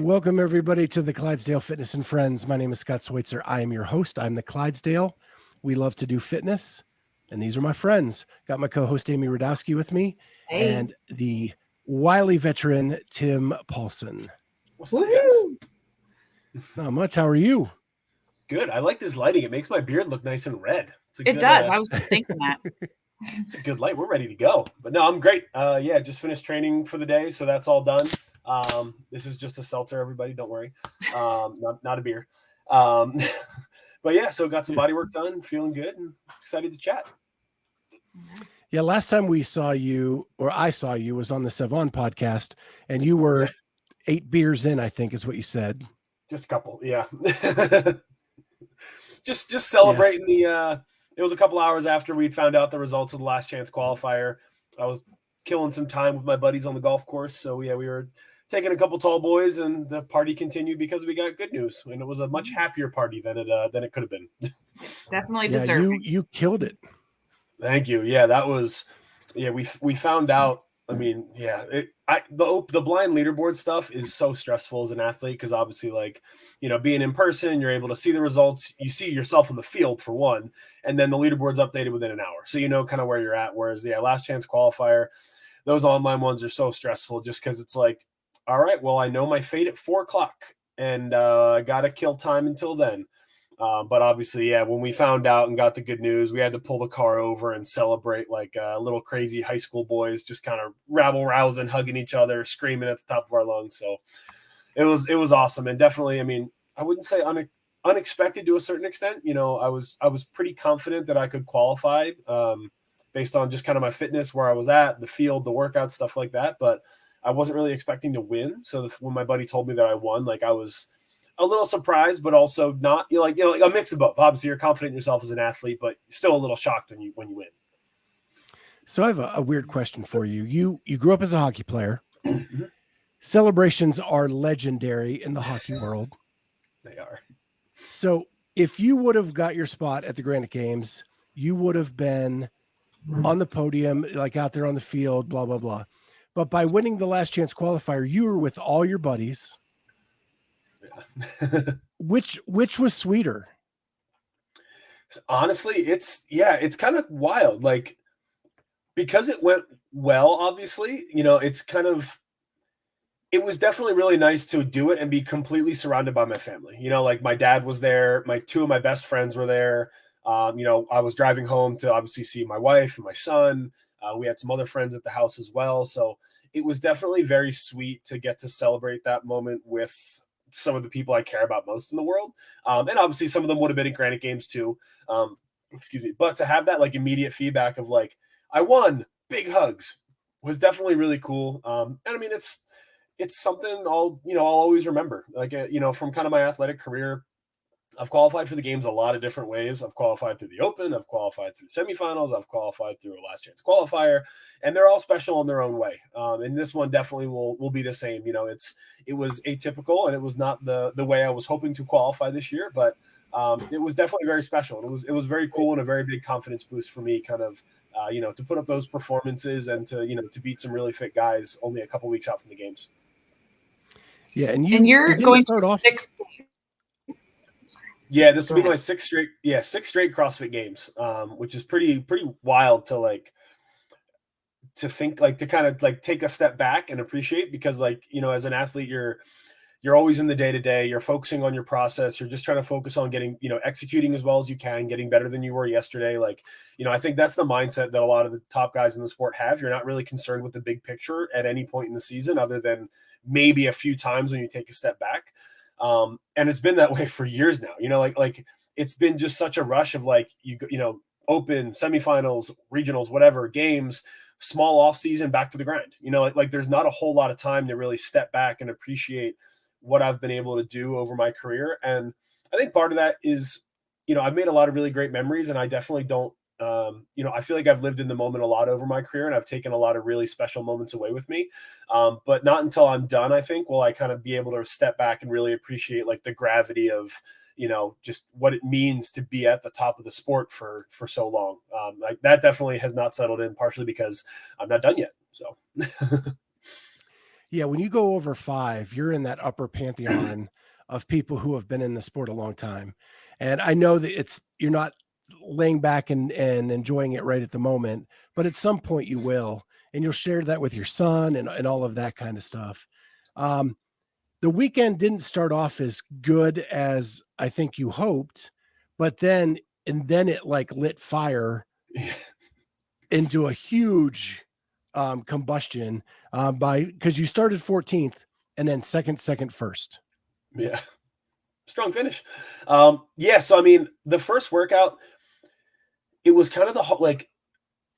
Welcome, everybody, to the Clydesdale Fitness and Friends. My name is Scott Schweitzer. I am your host. I'm the Clydesdale. We love to do fitness, and these are my friends. Got my co-host, Amy Radowski, with me, and the wily veteran, Tim Paulson. What's up, guys? Not much. How are you? Good. I like this lighting. It makes my beard look nice and red. It does. I was thinking that. It's a good light. We're ready to go. But no, I'm great. Just finished training for the day, so that's all done. This is just a seltzer, everybody. Don't worry. Not a beer. But yeah, so got some body work done. Feeling good and excited to chat. Yeah, last time we saw you, or I saw you, was on the Savon podcast, and you were 8 beers in, I think is what you said. Just a couple, yeah. just celebrating it was a couple hours after we'd found out the results of the Last Chance Qualifier. I was killing some time with my buddies on the golf course. So yeah, we were taking a couple tall boys, and the party continued because we got good news. And it was a much happier party than it could have been. Definitely deserving. You killed it. Thank you. Yeah, that was, we found out. I mean, the blind leaderboard stuff is so stressful as an athlete because obviously, being in person, you're able to see the results. You see yourself in the field for one, and then the leaderboard's updated within an hour, so you know kind of where you're at. Whereas Last Chance Qualifier, those online ones are so stressful just because it's like, all right, well, I know my fate at 4:00, and I gotta kill time until then. But obviously, when we found out and got the good news, we had to pull the car over and celebrate like little crazy high school boys, just kind of rabble-rousing, hugging each other, screaming at the top of our lungs. So it was awesome. And definitely, I mean, I wouldn't say unexpected to a certain extent. You know, I was pretty confident that I could qualify based on just kind of my fitness, where I was at, the field, the workout, stuff like that. But I wasn't really expecting to win. So when my buddy told me that I won, I was a little surprised, but also not, a mix of both. Obviously, you're confident in yourself as an athlete, but still a little shocked when you win. So I have a weird question for you. You grew up as a hockey player. Celebrations are legendary in the hockey world. They are. So if you would have got your spot at the Granite Games, you would have been on the podium, out there on the field, blah, blah, blah. But by winning the Last Chance Qualifier, you were with all your buddies. Which was sweeter? Honestly, it's kind of wild. Because it went well, obviously, it was definitely really nice to do it and be completely surrounded by my family. My dad was there, two of my best friends were there. I was driving home to obviously see my wife and my son. We had some other friends at the house as well. So it was definitely very sweet to get to celebrate that moment with some of the people I care about most in the world. And obviously some of them would have been at Granite Games too. But to have that immediate feedback of I won, big hugs, was definitely really cool. And I mean, it's something I'll always remember. From kind of my athletic career, I've qualified for the games a lot of different ways. I've qualified through the Open, I've qualified through semifinals, I've qualified through a Last Chance Qualifier, and they're all special in their own way. And this one definitely will be the same. It was atypical, and it was not the way I was hoping to qualify this year, but it was definitely very special. And it was very cool and a very big confidence boost for me, kind of, to put up those performances and to beat some really fit guys only a couple weeks out from the games. Yeah, and you're going to start off 6. Yeah, this will be my sixth straight CrossFit Games, which is pretty wild to to think, to kind of take a step back and appreciate, because as an athlete, you're always in the day-to-day, you're focusing on your process, you're just trying to focus on getting, executing as well as you can, getting better than you were yesterday. I think that's the mindset that a lot of the top guys in the sport have. You're not really concerned with the big picture at any point in the season, other than maybe a few times when you take a step back. And it's been that way for years now, it's been just such a rush of Open, semifinals, regionals, whatever, games, small off season, back to the grind. There's not a whole lot of time to really step back and appreciate what I've been able to do over my career. And I think part of that is, I've made a lot of really great memories, and I definitely don't, I feel like I've lived in the moment a lot over my career, and I've taken a lot of really special moments away with me. But not until I'm done, I think, will I kind of be able to step back and really appreciate the gravity of, just what it means to be at the top of the sport for so long. That definitely has not settled in, partially because I'm not done yet. So. Yeah. When you go over 5, you're in that upper pantheon of people who have been in the sport a long time. And I know that you're not laying back and enjoying it right at the moment, but at some point you will, and you'll share that with your son and all of that kind of stuff. The weekend didn't start off as good as I think you hoped, but then it like lit fire into a huge combustion because you started 14th and then second, first. Yeah. Strong finish. Yeah. So, I mean, the first workout, it was kind of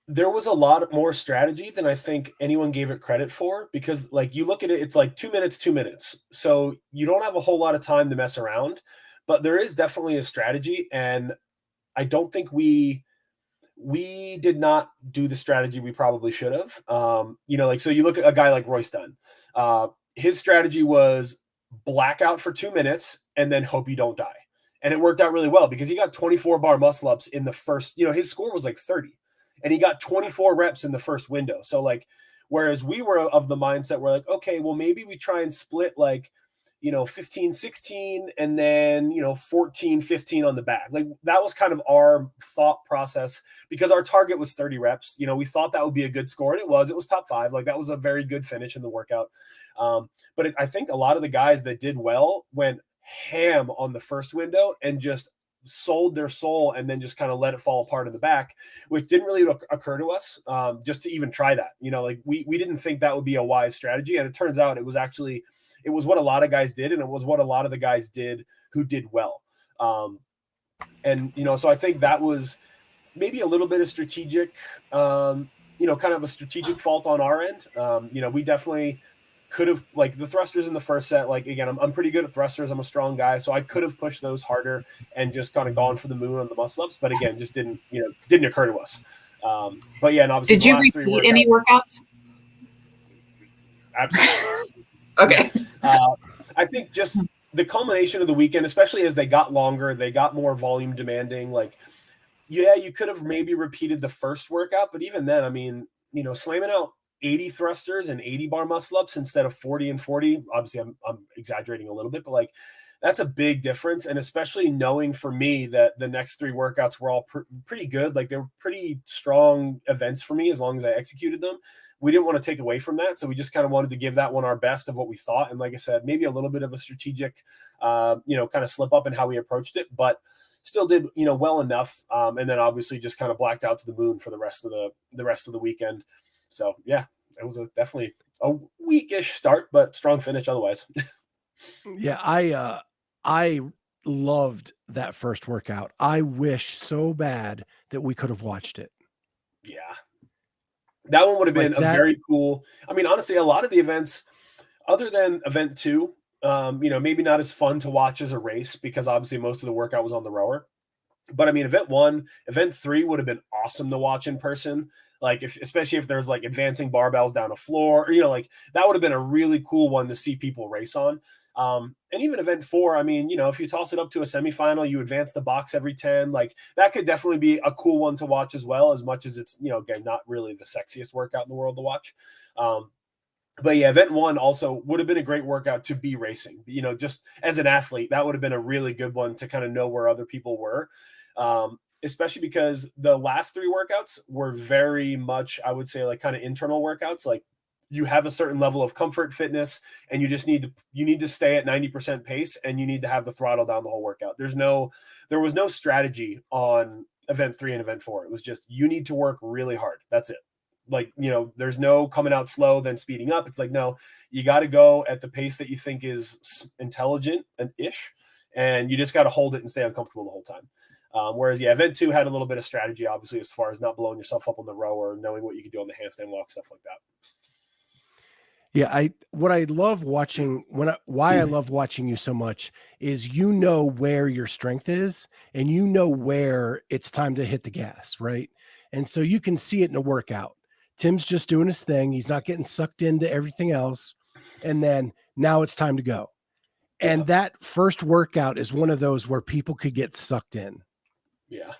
there was a lot more strategy than I think anyone gave it credit for, because like you look at it, it's like 2 minutes, 2 minutes. So you don't have a whole lot of time to mess around, but there is definitely a strategy. And I don't think we did not do the strategy we probably should have. So you look at a guy like Royce Dunn. His strategy was blackout for 2 minutes and then hope you don't die. And it worked out really well because he got 24 bar muscle ups in the first, his score was like 30 and he got 24 reps in the first window. So like, whereas we were of the mindset where like, okay, well, maybe we try and split 15, 16, and then, 14, 15 on the back. Like that was kind of our thought process because our target was 30 reps. We thought that would be a good score. And it was top 5. Like that was a very good finish in the workout. I think a lot of the guys that did well went ham on the first window and just sold their soul and then just kind of let it fall apart in the back, which didn't really occur to us just to even try that. We didn't think that would be a wise strategy. And it turns out it was what a lot of guys did. And it was what a lot of the guys did who did well. So I think that was maybe a little bit of strategic, kind of a strategic fault on our end. We definitely could have, like the thrusters in the first set, like again, I'm pretty good at thrusters. I'm a strong guy. So I could have pushed those harder and just kind of gone for the moon on the muscle ups. But again, just didn't occur to us. And obviously did you repeat any workouts? Absolutely. Okay. I think just the culmination of the weekend, especially as they got longer, they got more volume demanding. Like, yeah, you could have maybe repeated the first workout, but even then, I mean, slamming out 80 thrusters and 80 bar muscle ups instead of 40 and 40. Obviously, I'm exaggerating a little bit, but like that's a big difference. And especially knowing for me that the next 3 workouts were all pretty good. Like they were pretty strong events for me as long as I executed them. We didn't want to take away from that. So we just kind of wanted to give that one our best of what we thought. And like I said, maybe a little bit of a strategic, kind of slip up in how we approached it, but still did, well enough. And then obviously just kind of blacked out to the moon for the rest of the weekend. So yeah, it was definitely a weakish start, but strong finish otherwise. Yeah. I loved that first workout. I wish so bad that we could have watched it. Yeah. That one would have been very cool. I mean, honestly, a lot of the events other than event 2, maybe not as fun to watch as a race because obviously most of the workout was on the rower. But I mean, event 1, event 3 would have been awesome to watch in person. Like especially if there's like advancing barbells down a floor, or, like that would have been a really cool one to see people race on. And even event 4, I mean, if you toss it up to a semifinal, you advance the box every 10, like that could definitely be a cool one to watch as well, as much as it's, again, not really the sexiest workout in the world to watch. But yeah, event 1 also would have been a great workout to be racing, just as an athlete, that would have been a really good one to kind of know where other people were. Especially because the last 3 workouts were very much, I would say, like kind of internal workouts. Like you have a certain level of comfort fitness and you just need to stay at 90% pace and you need to have the throttle down the whole workout. There was no strategy on event 3 and event 4. It was just, you need to work really hard. That's it. Like, there's no coming out slow, then speeding up. It's like, no, you got to go at the pace that you think is intelligent and ish. And you just got to hold it and stay uncomfortable the whole time. Whereas, yeah, event 2 had a little bit of strategy, obviously, as far as not blowing yourself up on the row or knowing what you could do on the handstand walk, stuff like that. Yeah, why I love watching you so much is where your strength is and where it's time to hit the gas, right? And so you can see it in a workout. Tim's just doing his thing. He's not getting sucked into everything else. And then now it's time to go. And that first workout is one of those where people could get sucked in. Yeah.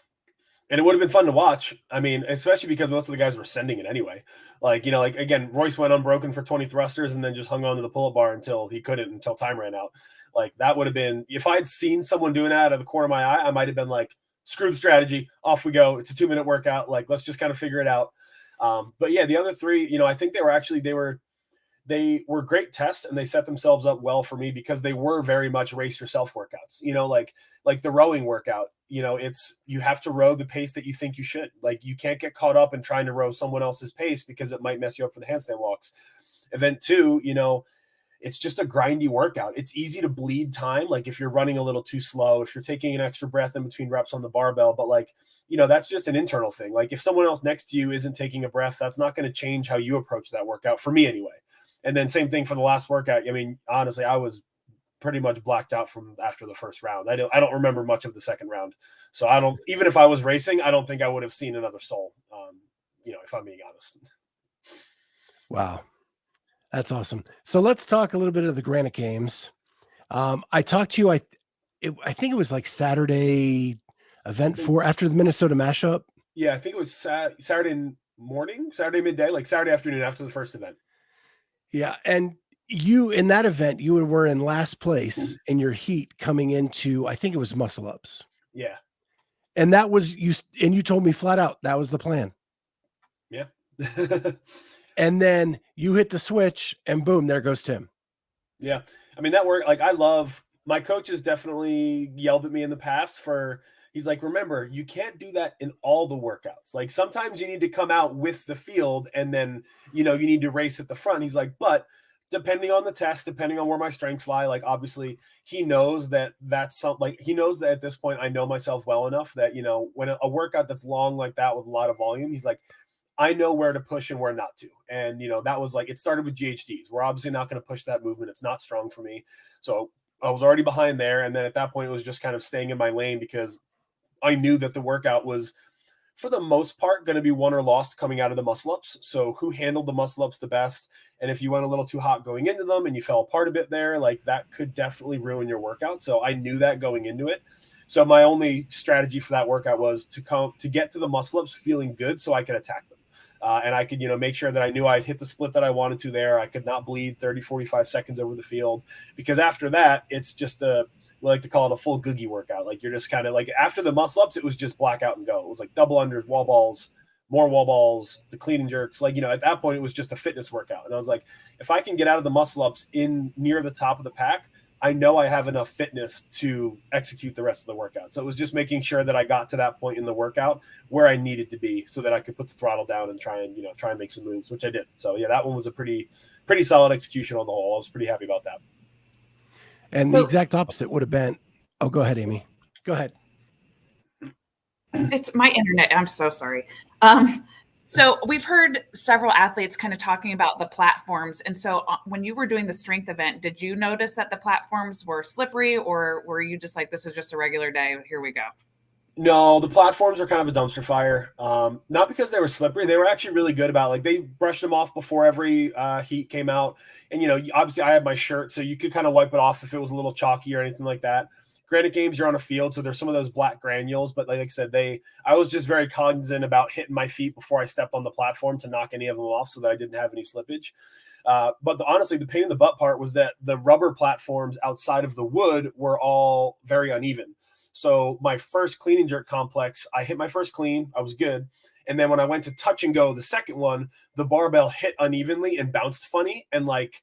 And it would have been fun to watch. I mean, especially because most of the guys were sending it anyway. Like, like again, Royce went unbroken for 20 thrusters and then just hung on to the pull-up bar until he couldn't, until time ran out. Like that would have been, if I'd seen someone doing that out of the corner of my eye, I might have been like, screw the strategy, off we go. It's a 2-minute workout. Like, let's just kind of figure it out. But yeah, the other three, I think they were great tests, and they set themselves up well for me because they were very much race yourself workouts, like the rowing workout, it's, you have to row the pace that you think you should. Like, you can't get caught up in trying to row someone else's pace because it might mess you up for the handstand walks. Event 2, it's just a grindy workout. It's easy to bleed time. Like if you're running a little too slow, if you're taking an extra breath in between reps on the barbell, but that's just an internal thing. Like if someone else next to you isn't taking a breath, that's not going to change how you approach that workout, for me anyway. And then same thing for the last workout. I mean, honestly, I was pretty much blacked out from after the first round. I don't remember much of the second round. So even if I was racing, I don't think I would have seen another soul, if I'm being honest. Wow. That's awesome. So let's talk a little bit of the Granite Games. I talked to you, I think it was like Saturday event 4 after the Minnesota mashup. Yeah, I think it was Saturday morning, Saturday midday, like Saturday afternoon after the first event. Yeah. And you, in that event, you were in last place in your heat coming into, I think it was muscle ups. Yeah. And that was you told me flat out, that was the plan. Yeah. And then you hit the switch and boom, there goes Tim. Yeah. I mean, that worked. Like, my coach has definitely yelled at me in the past he's like, remember, you can't do that in all the workouts. Like sometimes you need to come out with the field and then, you need to race at the front. He's like, but depending on the test, depending on where my strengths lie, like obviously he knows that he knows that at this point I know myself well enough that, when a workout that's long like that with a lot of volume, he's like, I know where to push and where not to. And, that was like, it started with GHDs. We're obviously not going to push that movement. It's not strong for me. So I was already behind there. And then at that point, it was just kind of staying in my lane because I knew that the workout was, for the most part, going to be won or lost coming out of the muscle ups. So who handled the muscle ups the best? And if you went a little too hot going into them and you fell apart a bit there, like that could definitely ruin your workout. So I knew that going into it. So my only strategy for that workout was to get to the muscle ups feeling good so I could attack them. And I could, make sure that I knew I'd hit the split that I wanted to there. I could not bleed 30, 45 seconds over the field, because after that, it's just we like to call it a full googie workout. Like you're just kind of like, after the muscle ups, it was just black out and go. It was like double unders, wall balls, more wall balls, the clean and jerks. Like, at that point, it was just a fitness workout. And I was like, if I can get out of the muscle ups in near the top of the pack, I know I have enough fitness to execute the rest of the workout. So it was just making sure that I got to that point in the workout where I needed to be so that I could put the throttle down and try and make some moves, which I did. So yeah, that one was a pretty solid execution on the whole. I was pretty happy about that. And the exact opposite would have been, oh, go ahead, Amy. Go ahead. It's my internet. I'm so sorry. So we've heard several athletes kind of talking about the platforms. And so when you were doing the strength event, did you notice that the platforms were slippery, or were you just like, this is just a regular day, here we go? No, the platforms are kind of a dumpster fire. Not because they were slippery. They were actually really good about, like, they brushed them off before every heat came out. And, obviously I had my shirt, so you could kind of wipe it off if it was a little chalky or anything like that. Granite Games, you're on a field, so there's some of those black granules, but like I said, I was just very cognizant about hitting my feet before I stepped on the platform to knock any of them off so that I didn't have any slippage. But honestly, the pain in the butt part was that the rubber platforms outside of the wood were all very uneven. So my first clean and jerk complex, I hit my first clean, I was good. And then when I went to touch and go, the second one, the barbell hit unevenly and bounced funny. And like,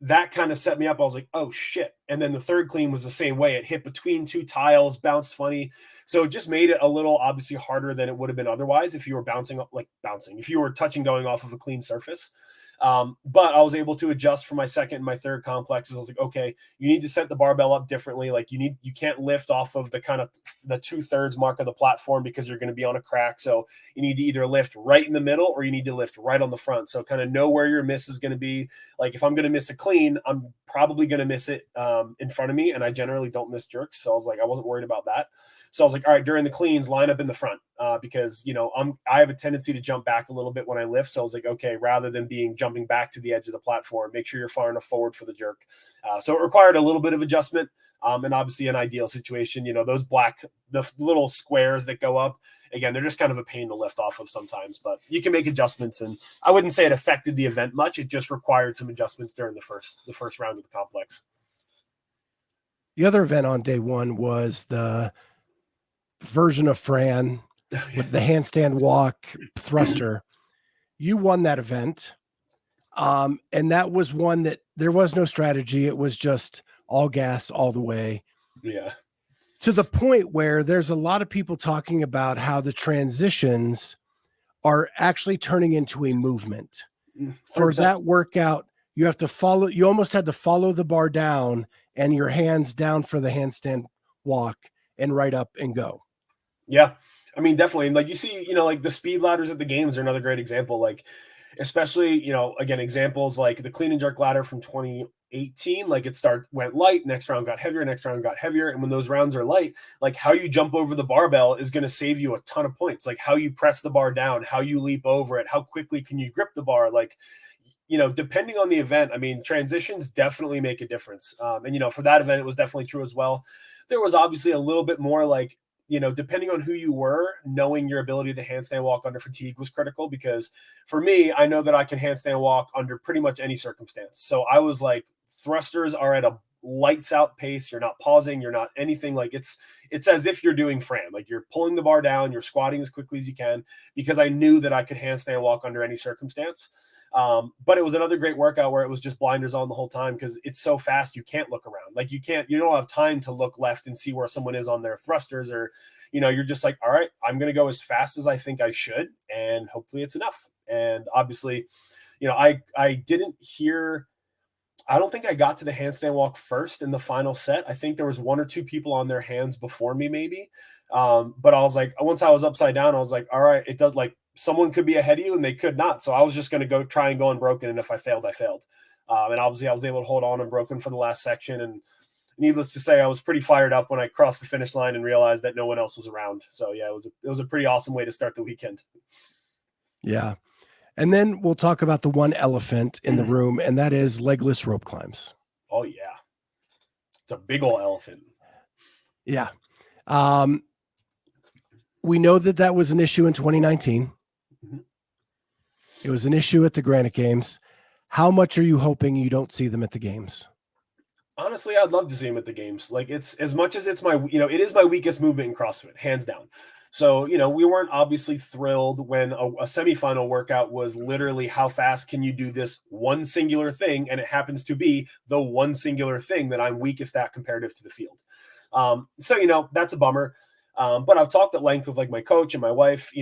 that kind of set me up. I was like, oh shit. And then the third clean was the same way. It hit between two tiles, bounced funny. So it just made it a little obviously harder than it would have been otherwise if you were bouncing, if you were touching going off of a clean surface. But I was able to adjust for my second and my third complexes. I was like, okay, you need to set the barbell up differently. Like you can't lift off of the kind of the 2/3 mark of the platform because you're going to be on a crack. So you need to either lift right in the middle or you need to lift right on the front. So kind of know where your miss is going to be. Like if I'm going to miss a clean, I'm probably going to miss it in front of me. And I generally don't miss jerks. So I was like, I wasn't worried about that. So I was like, all right, during the cleans, line up in the front because, I have a tendency to jump back a little bit when I lift. So I was like, okay, rather than jumping back to the edge of the platform, make sure you're far enough forward for the jerk. So it required a little bit of adjustment. And obviously an ideal situation, those the little squares that go up, again, they're just kind of a pain to lift off of sometimes, but you can make adjustments. And I wouldn't say it affected the event much. It just required some adjustments during the first round of the complex. The other event on day one was the version of Fran with the handstand walk thruster. You won that event. And that was one that there was no strategy. It was just all gas all the way. Yeah. To the point where there's a lot of people talking about how the transitions are actually turning into a movement. 100%. For that workout, you almost had to follow the bar down and your hands down for the handstand walk and right up and go. Yeah. I mean, definitely. And like you see, like the speed ladders at the games are another great example. Like, especially, again, examples like the clean and jerk ladder from 2018, like went light, next round got heavier, next round got heavier. And when those rounds are light, like how you jump over the barbell is going to save you a ton of points. Like how you press the bar down, how you leap over it, how quickly can you grip the bar? Like, depending on the event, I mean, transitions definitely make a difference. And, for that event, it was definitely true as well. There was obviously a little bit more like, depending on who you were, knowing your ability to handstand walk under fatigue was critical, because for me, I know that I can handstand walk under pretty much any circumstance. So I was like, thrusters are at a lights out pace. You're not pausing. You're not anything. Like it's as if you're doing Fran, like you're pulling the bar down, you're squatting as quickly as you can, because I knew that I could handstand walk under any circumstance. But it was another great workout where it was just blinders on the whole time, because it's so fast you can't look around. Like you don't have time to look left and see where someone is on their thrusters, or you're just like, all right, I'm going to go as fast as I think I should, and hopefully it's enough. And obviously, I don't think I got to the handstand walk first in the final set. I think there was one or two people on their hands before me, maybe. But I was like, once I was upside down, I was like, all right, it does, like, someone could be ahead of you and they could not. So I was just going to go try and go unbroken. And if I failed, I failed. And obviously I was able to hold on unbroken for the last section. And needless to say, I was pretty fired up when I crossed the finish line and realized that no one else was around. So yeah, it was a pretty awesome way to start the weekend. Yeah. And then we'll talk about the one elephant in the room, and that is legless rope climbs. Oh yeah. It's a big old elephant. Yeah. We know that was an issue in 2019. Mm-hmm. It was an issue at the Granite Games. How much are you hoping you don't see them at the games? Honestly, I'd love to see them at the games. Like, it's as much as it's my, it is my weakest movement in CrossFit, hands down. So, we weren't obviously thrilled when a semifinal workout was literally how fast can you do this one singular thing, and it happens to be the one singular thing that I'm weakest at comparative to the field. So, that's a bummer. But I've talked at length with like my coach and my wife.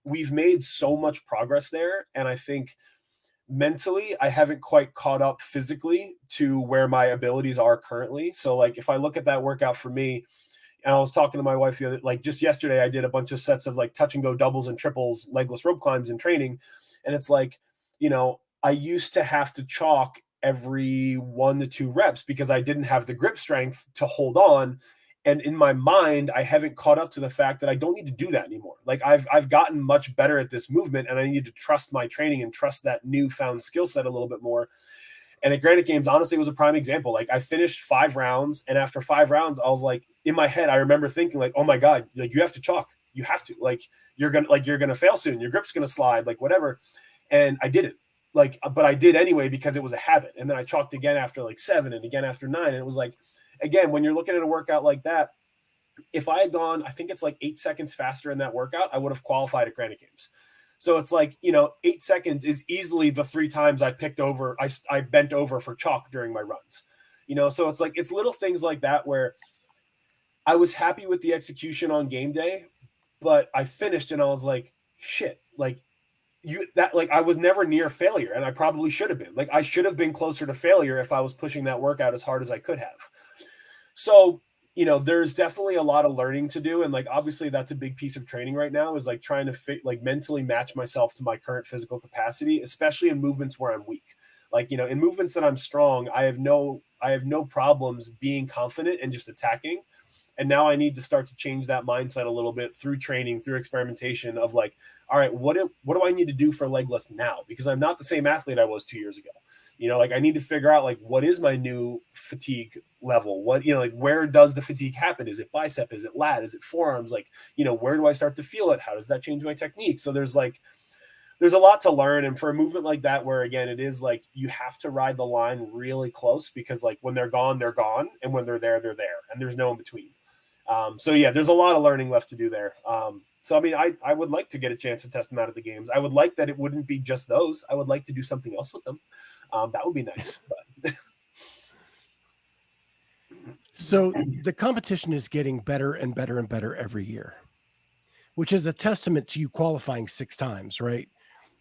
We've made so much progress there, and I think mentally I haven't quite caught up physically to where my abilities are currently. So like if I look at that workout for me, and I was talking to my wife just yesterday, I did a bunch of sets of like touch and go doubles and triples, legless rope climbs in training. And it's like, I used to have to chalk every 1 to 2 reps because I didn't have the grip strength to hold on. And in my mind, I haven't caught up to the fact that I don't need to do that anymore. Like I've gotten much better at this movement, and I need to trust my training and trust that newfound skill set a little bit more. And at Granite Games, honestly, it was a prime example. Like I finished 5 rounds, and after 5 rounds, I was like, in my head, I remember thinking like, oh my God, like you have to chalk. You have to, like, you're going to fail soon. Your grip's going to slide, like whatever. And I didn't, but I did anyway, because it was a habit. And then I chalked again after like 7 and again after 9. And it was like, again, when you're looking at a workout like that, if I had gone, I think it's like 8 seconds faster in that workout, I would have qualified at Granite Games. So it's like, 8 seconds is easily the 3 times I bent over for chalk during my runs, so it's like, it's little things like that where I was happy with the execution on game day, but I finished and I was like, shit, like I was never near failure, and I probably should have been. Like I should have been closer to failure if I was pushing that workout as hard as I could have. So, there's definitely a lot of learning to do. And like, obviously that's a big piece of training right now, is like trying to mentally match myself to my current physical capacity, especially in movements where I'm weak. Like, in movements that I'm strong, I have no problems being confident and just attacking. And now I need to start to change that mindset a little bit through training, through experimentation of like, all right, what do I need to do for Legless now? Because I'm not the same athlete I was 2 years ago. Like I need to figure out like, what is my new fatigue level? What, like where does the fatigue happen? Is it bicep? Is it lat? Is it forearms? Like, where do I start to feel it? How does that change my technique? So there's a lot to learn. And for a movement like that, where again, it is like, you have to ride the line really close, because like when they're gone, they're gone. And when they're there, and there's no in between. So yeah, there's a lot of learning left to do there. So, I mean, I would like to get a chance to test them out at the games. I would like that it wouldn't be just those. I would like to do something else with them. That would be nice. But. So the competition is getting better and better and better every year, which is a testament to you qualifying 6 times, right?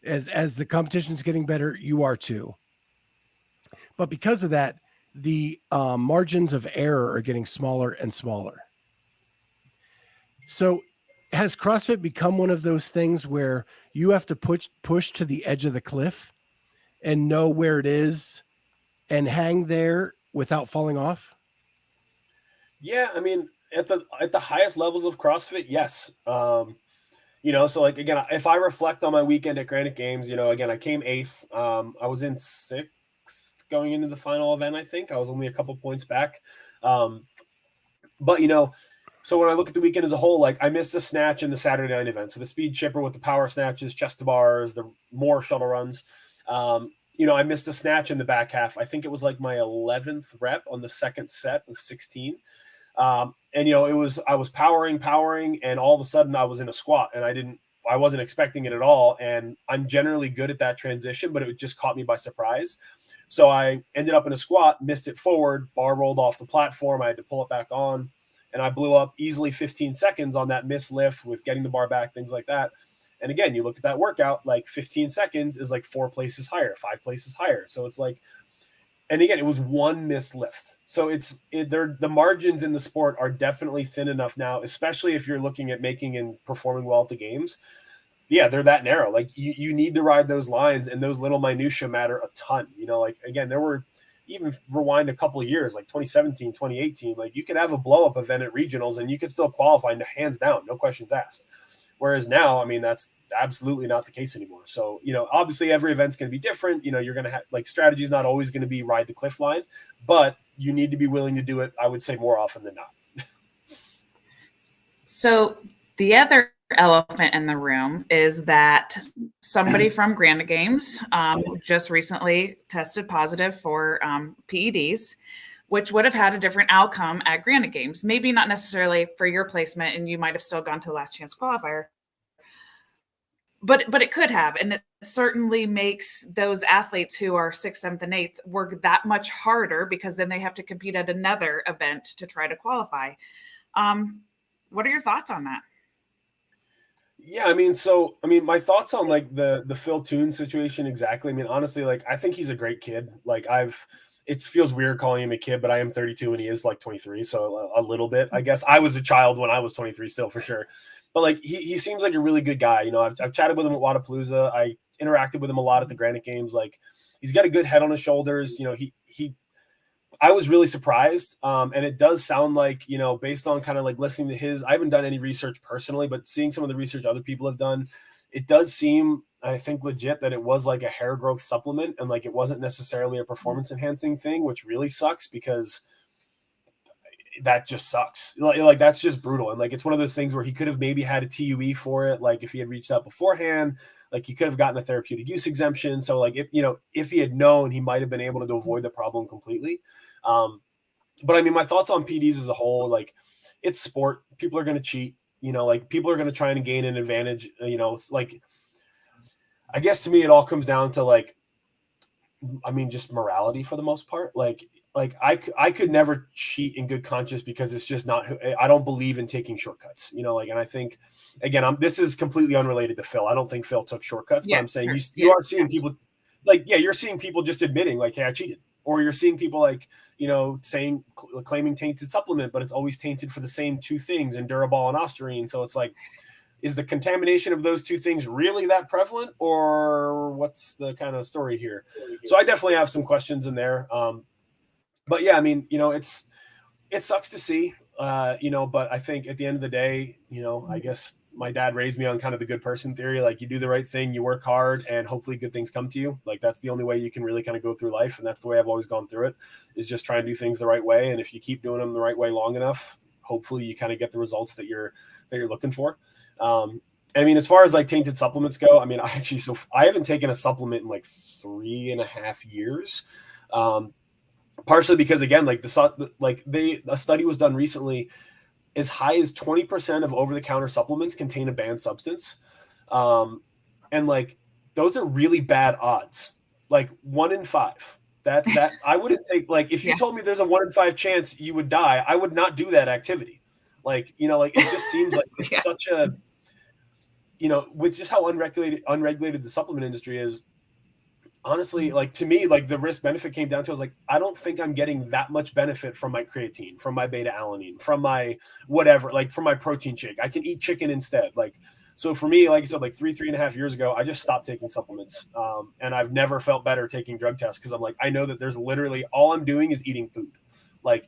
As the competition is getting better, you are too. But because of that, the margins of error are getting smaller and smaller. So has CrossFit become one of those things where you have to push to the edge of the cliff and know where it is and hang there without falling off? Yeah, I mean, at the highest levels of CrossFit, yes. So like again, if I reflect on my weekend at Granite Games, again, I came 8th. I was in 6th going into the final event. I think I was only a couple points back. But so when I look at the weekend as a whole, like I missed a snatch in the Saturday night event. So the speed chipper with the power snatches, chest to bars, the more shuttle runs. I missed a snatch in the back half. I think it was like my 11th rep on the second set of 16. And I was powering, and all of a sudden I was in a squat, and I wasn't expecting it at all. And I'm generally good at that transition, but it just caught me by surprise. So I ended up in a squat, missed it forward, bar rolled off the platform. I had to pull it back on, and I blew up easily 15 seconds on that missed lift with getting the bar back, things like that. And again, you look at that workout, like 15 seconds is like 4 places higher, 5 places higher. So it's like, and again, it was one missed lift. So the margins in the sport are definitely thin enough now, especially if you're looking at making and performing well at the games. Yeah, they're that narrow. Like you need to ride those lines, and those little minutia matter a ton. Like again, there were, even rewind a couple of years, like 2017, 2018, like you could have a blow up event at regionals and you could still qualify hands down, no questions asked. Whereas now, I mean, that's absolutely not the case anymore. So, obviously every event's going to be different. You're going to have like strategy is not always going to be ride the cliff line, but you need to be willing to do it, I would say, more often than not. So the other elephant in the room is that somebody from Granite Games just recently tested positive for PEDs, which would have had a different outcome at Granite Games. Maybe not necessarily for your placement, and you might have still gone to Last Chance Qualifier, but it could have. And it certainly makes those athletes who are 6th, 7th, and 8th work that much harder, because then they have to compete at another event to try to qualify. What are your thoughts on that? Yeah, I mean, my thoughts on like the Phil Toon situation exactly. I mean, honestly, like I think he's a great kid. Like it feels weird calling him a kid, but I am 32 and he is like 23. So a little bit, I guess. I was a child when I was 23 still, for sure. But like he seems like a really good guy. I've chatted with him at Wadapalooza. I interacted with him a lot at the Granite Games. Like he's got a good head on his shoulders. I was really surprised. And it does sound like, based on kind of like listening to I haven't done any research personally, but seeing some of the research other people have done, it does seem, I think, legit that it was like a hair growth supplement, and like it wasn't necessarily a performance enhancing thing, which really sucks, because that just sucks. Like that's just brutal. And like it's one of those things where he could have maybe had a TUE for it, like if he had reached out beforehand, like he could have gotten a therapeutic use exemption. So like if he had known, he might have been able to avoid the problem completely. But I mean, my thoughts on PEDs as a whole, like it's sport. People are going to cheat. Like people are going to try and gain an advantage. It's like, I guess to me, it all comes down to like, I mean, just morality for the most part. Like I could never cheat in good conscience, because it's just not, I don't believe in taking shortcuts, and I think, again, this is completely unrelated to Phil. I don't think Phil took shortcuts, but I'm saying you are seeing people like, you're seeing people just admitting like, hey, I cheated. Or you're seeing people like, claiming tainted supplement, but it's always tainted for the same 2 things, Endurobol and Ostarine. So it's like, is the contamination of those 2 things really that prevalent, or what's the kind of story here? So I definitely have some questions in there. But yeah, I mean, it sucks to see. but I think at the end of the day, I guess my dad raised me on kind of the good person theory. Like, you do the right thing, you work hard, and hopefully good things come to you. Like, that's the only way you can really kind of go through life. And that's the way I've always gone through it, is just trying to do things the right way. And if you keep doing them the right way long enough, hopefully you kind of get the results that you're looking for. I mean, as far as like tainted supplements go, I mean, I haven't taken a supplement in like 3.5 years. Partially because, again, like a study was done recently, as high as 20% of over-the-counter supplements contain a banned substance. And like, those are really bad odds. Like 1 in 5. That I wouldn't take, like, if you told me there's a 1 in 5 chance you would die, I would not do that activity. Like, like, it just seems like it's such a, with just how unregulated the supplement industry is. Honestly, like, to me, like, the risk benefit came down to, I was like, I don't think I'm getting that much benefit from my creatine, from my beta alanine, from my whatever, like, from my protein shake. I can eat chicken instead. Like, so for me, like I said, like 3.5 years ago, I just stopped taking supplements. And I've never felt better taking drug tests, because I'm like, I know that there's literally, all I'm doing is eating food. Like,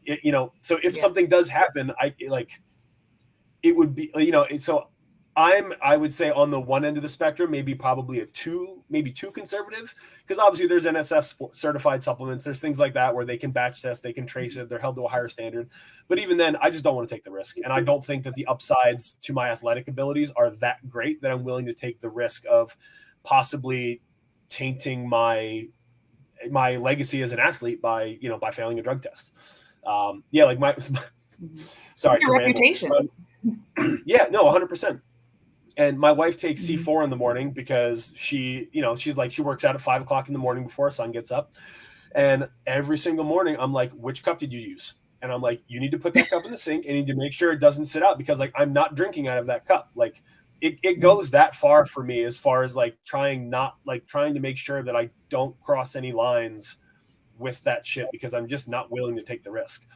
so if something does happen, it would be, so I would say on the one end of the spectrum, maybe probably maybe too conservative, because obviously there's NSF certified supplements. There's things like that where they can batch test, they can trace it, they're held to a higher standard. But even then, I just don't want to take the risk. And I don't think that the upsides to my athletic abilities are that great that I'm willing to take the risk of possibly tainting my legacy as an athlete by failing a drug test. Like sorry, your reputation. Yeah, no, 100%. And my wife takes C4 in the morning because she's like, she works out at 5 o'clock in the morning before her son gets up. And every single morning I'm like, which cup did you use? And I'm like, you need to put that cup in the sink and you need to make sure it doesn't sit out, because like, I'm not drinking out of that cup. Like, it goes that far for me, as far as like trying to make sure that I don't cross any lines with that shit, because I'm just not willing to take the risk.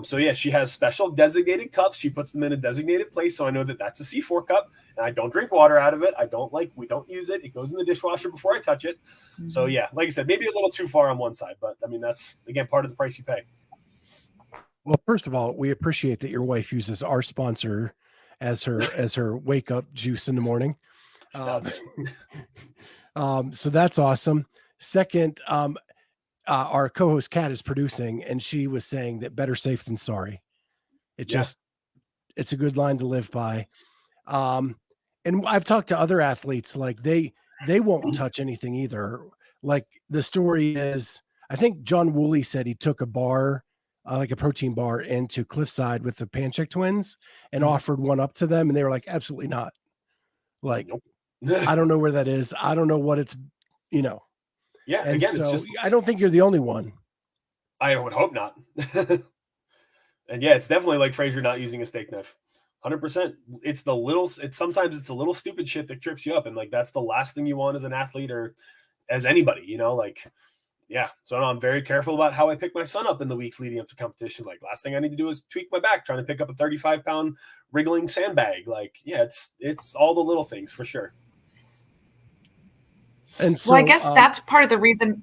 So yeah, she has special designated cups. She puts them in a designated place, so I know that that's a C4 cup, and I don't drink water out of it. We don't use it. It goes in the dishwasher before I touch it. Mm-hmm. So yeah, like I said, maybe a little too far on one side, but I mean, that's, again, part of the price you pay. Well, first of all, we appreciate that your wife uses our sponsor as her wake up juice in the morning. So that's awesome. Second, our co-host Kat is producing, and she was saying that better safe than sorry. It's a good line to live by. And I've talked to other athletes, like they won't touch anything either. Like, the story is, I think John Woolley said he took a bar, like a protein bar, into Cliffside with the Panchik twins and offered one up to them. And they were like, absolutely not. Like, I don't know where that is. I don't know what it's, Yeah. And again, so I don't think you're the only one. I would hope not. And yeah, it's definitely like Fraser not using a steak knife. 100%. Sometimes it's a little stupid shit that trips you up. And like, that's the last thing you want as an athlete or as anybody, like, yeah. So I'm very careful about how I pick my son up in the weeks leading up to competition. Like, last thing I need to do is tweak my back trying to pick up a 35-pound wriggling sandbag. Like, yeah, it's all the little things for sure. And so, well, I guess that's part of the reason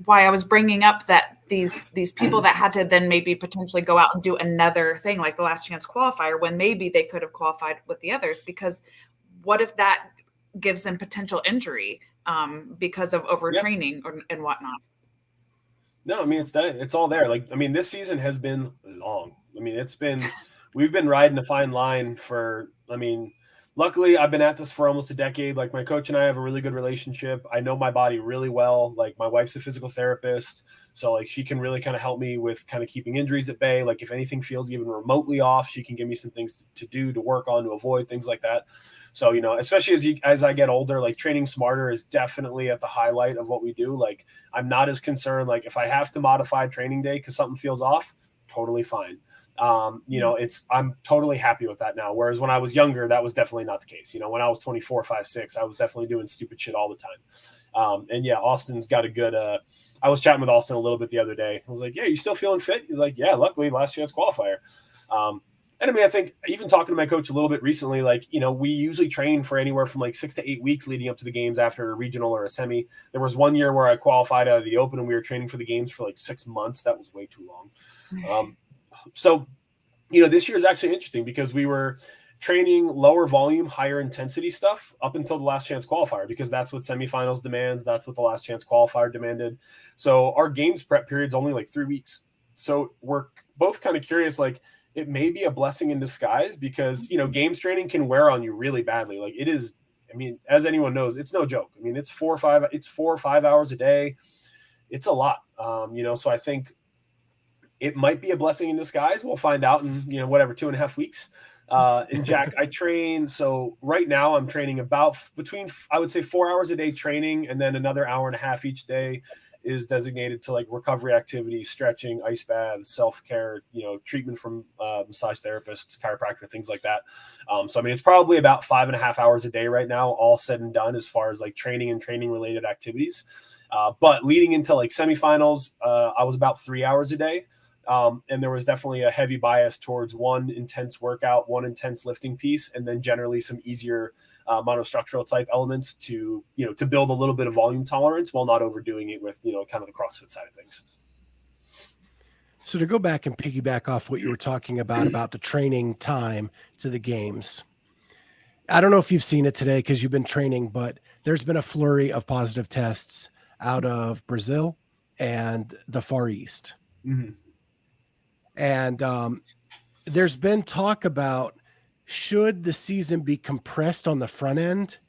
why I was bringing up that these people that had to then maybe potentially go out and do another thing like the Last Chance Qualifier, when maybe they could have qualified with the others, because what if that gives them potential injury because of overtraining and whatnot? No, I mean, it's all there. Like, I mean, this season has been long. I mean, we've been riding a fine line for, I mean, luckily I've been at this for almost a decade. Like, my coach and I have a really good relationship. I know my body really well. Like, my wife's a physical therapist, so like, she can really kind of help me with kind of keeping injuries at bay. Like, if anything feels even remotely off, she can give me some things to do, to work on, to avoid things like that. So, especially as I get older, like, training smarter is definitely at the highlight of what we do. Like, I'm not as concerned. Like, if I have to modify training day because something feels off, totally fine. I'm totally happy with that now. Whereas when I was younger, that was definitely not the case. When I was 24, 5, 6, I was definitely doing stupid shit all the time. And yeah, Austin's got a good, I was chatting with Austin a little bit the other day. I was like, yeah, you still feeling fit? He's like, yeah, luckily Last Chance Qualifier. And I mean, I think even talking to my coach a little bit recently, like, we usually train for anywhere from like 6 to 8 weeks leading up to the games after a regional or a semi. There was one year where I qualified out of the open and we were training for the games for like 6 months. That was way too long. So this year is actually interesting because we were training lower volume, higher intensity stuff up until the Last Chance Qualifier, because that's what semifinals demands. That's what the Last Chance Qualifier demanded. So our games prep period's only like 3 weeks. So we're both kind of curious, like it may be a blessing in disguise, because, games training can wear on you really badly. Like it is, I mean, as anyone knows, it's no joke. I mean, it's 4 or 5 hours a day. It's a lot. So I think it might be a blessing in disguise. We'll find out in, 2.5 weeks. And Jack, I train. So right now I'm training about between, I would say 4 hours a day training, and then another hour and a half each day is designated to like recovery activities, stretching, ice baths, self-care, treatment from massage therapists, chiropractor, things like that. So, I mean, it's probably about 5.5 hours a day right now, all said and done, as far as like training and training related activities. But leading into like semifinals, I was about 3 hours a day. And there was definitely a heavy bias towards one intense workout, one intense lifting piece, and then generally some easier monostructural type elements to build a little bit of volume tolerance while not overdoing it with, kind of the CrossFit side of things. So to go back and piggyback off what you were talking about the training time to the games, I don't know if you've seen it today because you've been training, but there's been a flurry of positive tests out of Brazil and the Far East. Mm-hmm. And there's been talk about, should the season be compressed on the front end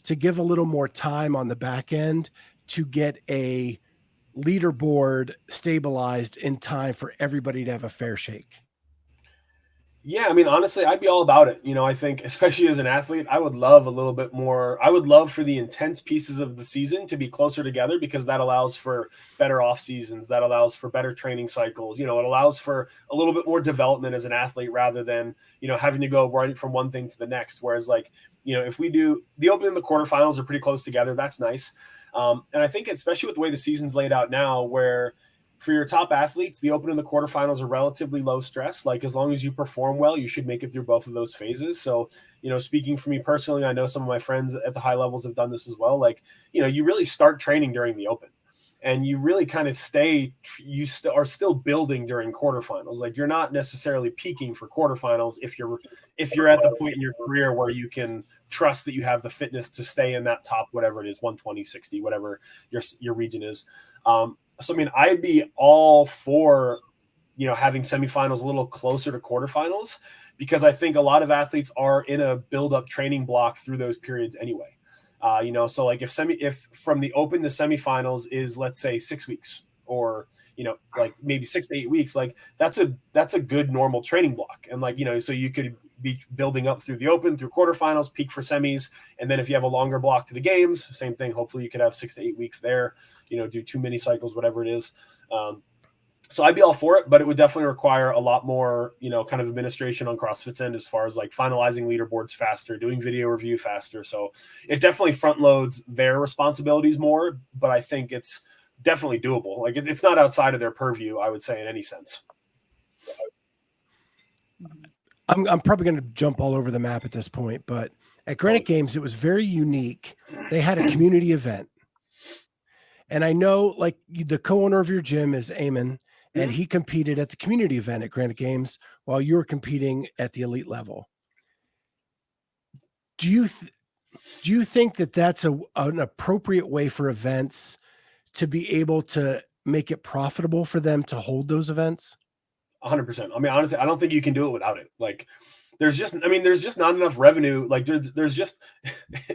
to give a little more time on the back end to get a leaderboard stabilized in time for everybody to have a fair shake? Yeah, I mean, honestly, I'd be all about it. I think, especially as an athlete, I would love a little bit more. I would love for the intense pieces of the season to be closer together, because that allows for better off seasons. That allows for better training cycles. It allows for a little bit more development as an athlete, rather than, having to go right from one thing to the next. Whereas like, if we do the open and the quarterfinals are pretty close together, that's nice. And I think especially with the way the season's laid out now, where for your top athletes, the open and the quarterfinals are relatively low stress. Like as long as you perform well, you should make it through both of those phases. So, speaking for me personally, I know some of my friends at the high levels have done this as well. Like, you really start training during the open, and you really kind of are still building during quarterfinals. Like you're not necessarily peaking for quarterfinals if you're at the point in your career where you can trust that you have the fitness to stay in that top, whatever it is, 120, 60, whatever your region is. So, I mean, I'd be all for, having semifinals a little closer to quarterfinals, because I think a lot of athletes are in a build-up training block through those periods anyway. So like if from the open to semifinals is, let's say, 6 weeks, or, like maybe 6 to 8 weeks, like that's a good normal training block. And like, so you could be building up through the open, through quarterfinals, peak for semis. And then if you have a longer block to the games, same thing. Hopefully you could have 6 to 8 weeks there, do 2 mini cycles, whatever it is. So I'd be all for it, but it would definitely require a lot more, kind of administration on CrossFit's end, as far as like finalizing leaderboards faster, doing video review faster. So it definitely front loads their responsibilities more, but I think it's definitely doable. Like it's not outside of their purview, I would say, in any sense. I'm probably going to jump all over the map at this point, but at Granite Games, it was very unique. They had a community event. And I know like the co-owner of your gym is Eamon, and he competed at the community event at Granite Games while you were competing at the elite level. Do you think that that's an appropriate way for events to be able to make it profitable for them to hold those events? 100%. I mean, honestly, I don't think you can do it without it. Like there's just not enough revenue. Like there's just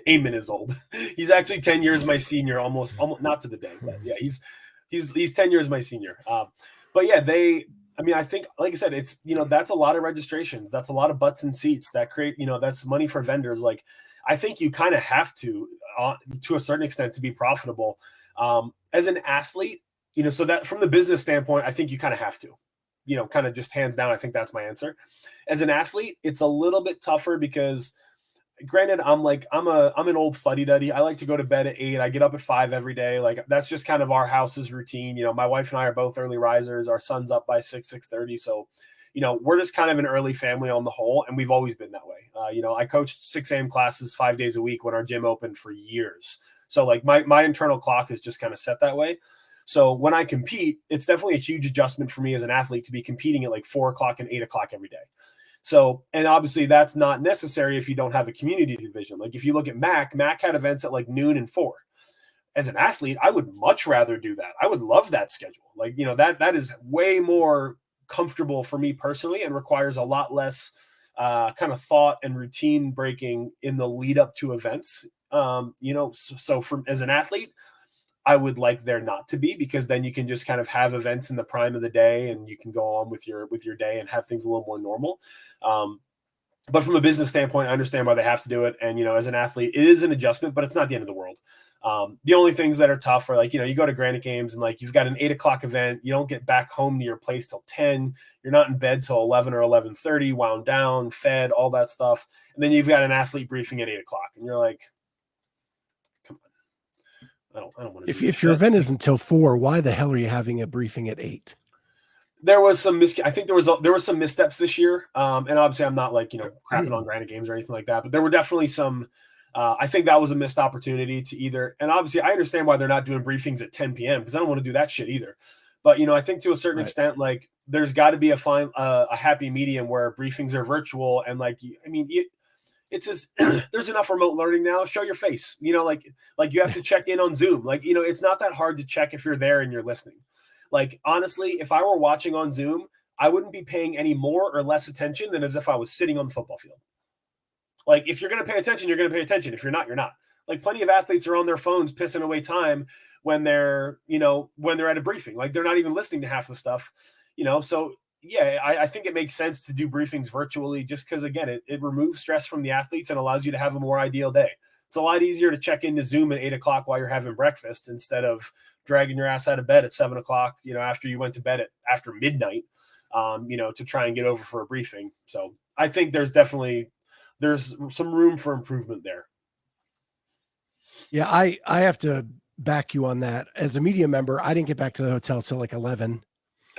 Eamon is old. He's actually 10 years my senior, almost not to the day, but yeah, he's 10 years my senior. But yeah, I think, like I said, it's, that's a lot of registrations. That's a lot of butts and seats that create, that's money for vendors. Like, I think you kind of have to a certain extent, to be profitable. As an athlete, so that from the business standpoint, I think you kind of have to, kind of just hands down. I think that's my answer. As an athlete, it's a little bit tougher because, granted, I'm an old fuddy-duddy. I like to go to bed at 8. I get up at 5 every day. Like that's just kind of our house's routine. My wife and I are both early risers. Our son's up by 6:30. So, we're just kind of an early family on the whole, and we've always been that way. I coached 6 a.m. classes 5 days a week when our gym opened for years. So like my internal clock is just kind of set that way. So when I compete, it's definitely a huge adjustment for me as an athlete to be competing at like 4 o'clock and 8 o'clock every day. So, and obviously that's not necessary if you don't have a community division. Like if you look at Mac had events at like noon and 4. As an athlete, I would much rather do that. I would love that schedule. Like, that is way more comfortable for me personally and requires a lot less kind of thought and routine breaking in the lead up to events. So as an athlete, I would like there not to be, because then you can just kind of have events in the prime of the day and you can go on with your day and have things a little more normal. But from a business standpoint, I understand why they have to do it. And, as an athlete, it is an adjustment, but it's not the end of the world. The only things that are tough are like, you go to Granite Games and like you've got an 8 o'clock event. You don't get back home to your place till 10. You're not in bed till 11 or 11:30, wound down, fed, all that stuff. And then you've got an athlete briefing at 8 o'clock. And you're like, come on. I don't want to. If your event is until 4, why the hell are you having a briefing at 8? There was some I think there was some missteps this year. And obviously I'm not like, crapping on Granite Games or anything like that, but there were definitely some, I think that was a missed opportunity to either. And obviously I understand why they're not doing briefings at 10 p.m. because I don't want to do that shit either. But, I think to a certain extent, like there's got to be a happy medium where briefings are virtual. And like, it's just, there's enough remote learning now. Show your face, like you have to check in on Zoom. Like, it's not that hard to check if you're there and you're listening. Like, honestly, if I were watching on Zoom, I wouldn't be paying any more or less attention than as if I was sitting on the football field. Like, if you're going to pay attention, you're going to pay attention. If you're not, you're not. Like, plenty of athletes are on their phones pissing away time when they're at a briefing. Like, they're not even listening to half the stuff, So, yeah, I think it makes sense to do briefings virtually just because, again, it removes stress from the athletes and allows you to have a more ideal day. It's a lot easier to check into Zoom at 8 o'clock while you're having breakfast instead of dragging your ass out of bed at 7 o'clock, after you went to bed after midnight, to try and get over for a briefing. So I think there's some room for improvement there. Yeah, I have to back you on that. As a media member, I didn't get back to the hotel till like 11.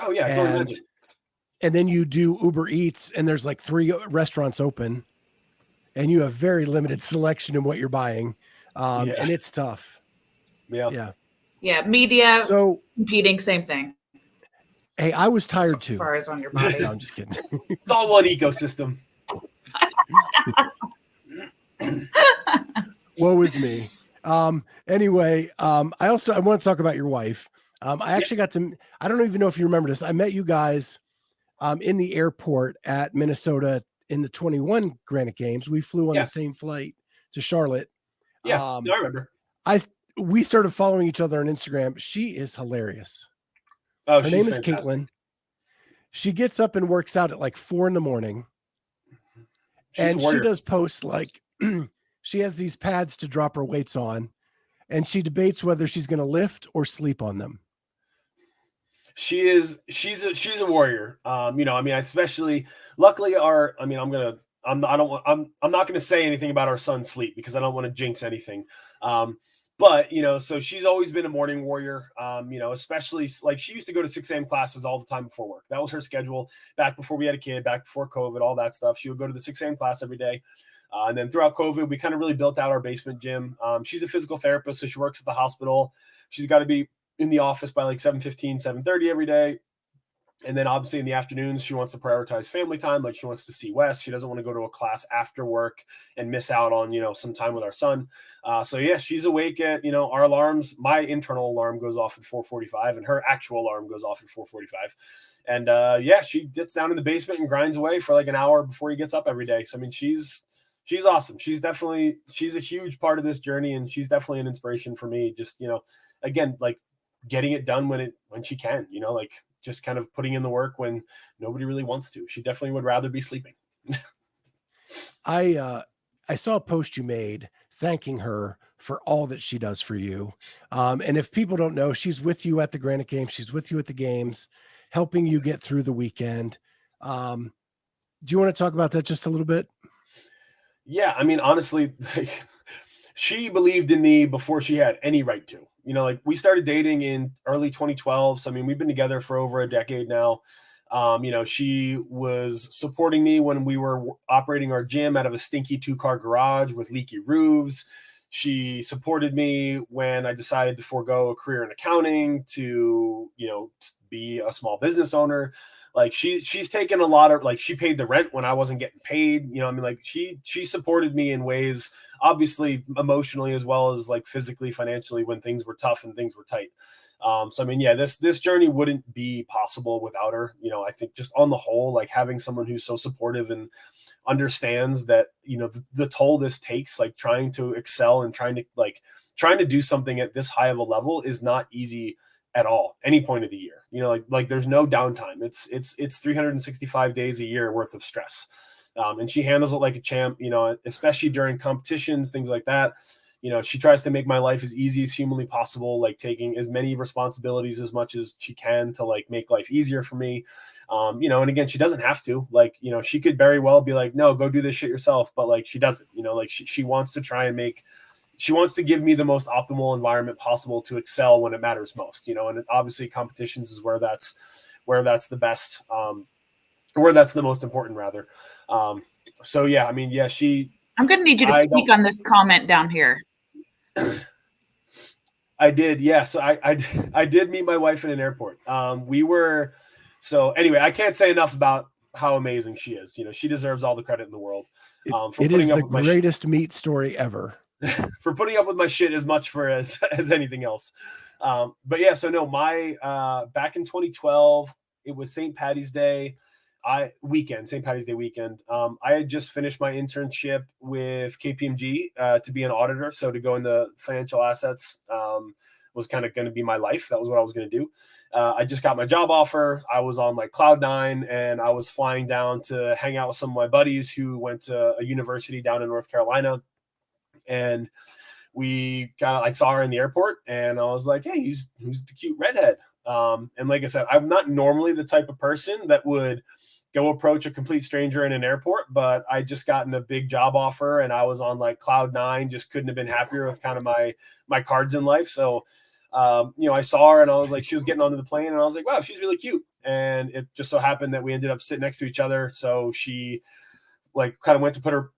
Oh yeah. And then you do Uber Eats and there's like 3 restaurants open and you have very limited selection in what you're buying. And it's tough. Yeah. Yeah. Media, so competing, same thing. Hey, I was tired too. As far as on your body. No, I'm just kidding. It's all one ecosystem. Woe is me. Anyway, I want to talk about your wife. I actually I don't even know if you remember this. I met you guys in the airport at Minnesota in the 21 Granite Games. We flew on the same flight to Charlotte. Yeah, I remember. We started following each other on Instagram. She is hilarious. Oh, her name is Caitlin. She gets up and works out at like 4 a.m. And she does posts like she has these pads to drop her weights on, and she debates whether she's going to lift or sleep on them. She's a warrior. Especially luckily I'm not going to say anything about our son's sleep because I don't want to jinx anything. But, so she's always been a morning warrior, especially like she used to go to 6 a.m. classes all the time before work. That was her schedule back before we had a kid, back before COVID, all that stuff. She would go to the 6 a.m. class every day. And then throughout COVID, we kind of really built out our basement gym. She's a physical therapist, so she works at the hospital. She's got to be in the office by like 7:15, 7:30 every day. And then obviously in the afternoons, she wants to prioritize family time. Like she wants to see Wes. She doesn't want to go to a class after work and miss out on, some time with our son. So yeah, she's awake at, our alarms. My internal alarm goes off at 4:45 and her actual alarm goes off at 4:45. And she gets down in the basement and grinds away for like an hour before he gets up every day. So, I mean, she's awesome. She's a huge part of this journey. And she's definitely an inspiration for me. Just, again, like getting it done when she can, like, just kind of putting in the work when nobody really wants to. She definitely would rather be sleeping. I saw a post you made thanking her for all that she does for you. And if people don't know, she's with you at the Granite Games. She's with you at the games, helping you get through the weekend. Do you want to talk about that just a little bit? Yeah. I mean, honestly, like, she believed in me before she had any right to. Like we started dating in early 2012. So, I mean, we've been together for over a decade now. She was supporting me when we were operating our gym out of a stinky 2-car garage with leaky roofs. She supported me when I decided to forego a career in accounting to, be a small business owner. Like she's taken a lot of, like, she paid the rent when I wasn't getting paid. Like she supported me in ways, obviously emotionally as well as like physically, financially, when things were tough and things were tight. So I mean, yeah, this journey wouldn't be possible without her. I think just on the whole, like having someone who's so supportive and understands that, the toll this takes, like trying to excel and trying to do something at this high of a level is not easy at all, any point of the year. Like there's no downtime. It's 365 days a year worth of stress. And she handles it like a champ, especially during competitions, things like that. She tries to make my life as easy as humanly possible, like taking as many responsibilities as much as she can to like make life easier for me. And again, she doesn't have to, like, she could very well be like, no, go do this shit yourself. But like, she doesn't, like she wants to try and she wants to give me the most optimal environment possible to excel when it matters most, and obviously competitions is where that's the best, where that's the most important rather. So yeah, I mean, yeah, I'm going to need you to speak on this comment down here. I did. Yeah. So I did meet my wife in an airport. So anyway, I can't say enough about how amazing she is. She deserves all the credit in the world. It is the greatest meet story ever. For putting up with my shit as much as anything else. But yeah, so no, back in 2012, it was St. Patty's Day St. Patty's Day weekend. I had just finished my internship with KPMG to be an auditor. So to go into financial assets was kind of going to be my life. That was what I was going to do. I just got my job offer. I was on like cloud nine, and I was flying down to hang out with some of my buddies who went to a university down in North Carolina. And we kind of like saw her in the airport, and I was like, hey, who's the cute redhead? And like I said, I'm not normally the type of person that would go approach a complete stranger in an airport, but I just gotten a big job offer and I was on like cloud nine, just couldn't have been happier with kind of my cards in life. So, I saw her and I was like, she was getting onto the plane and I was like, wow, she's really cute. And it just so happened that we ended up sitting next to each other. So she like kind of went to put her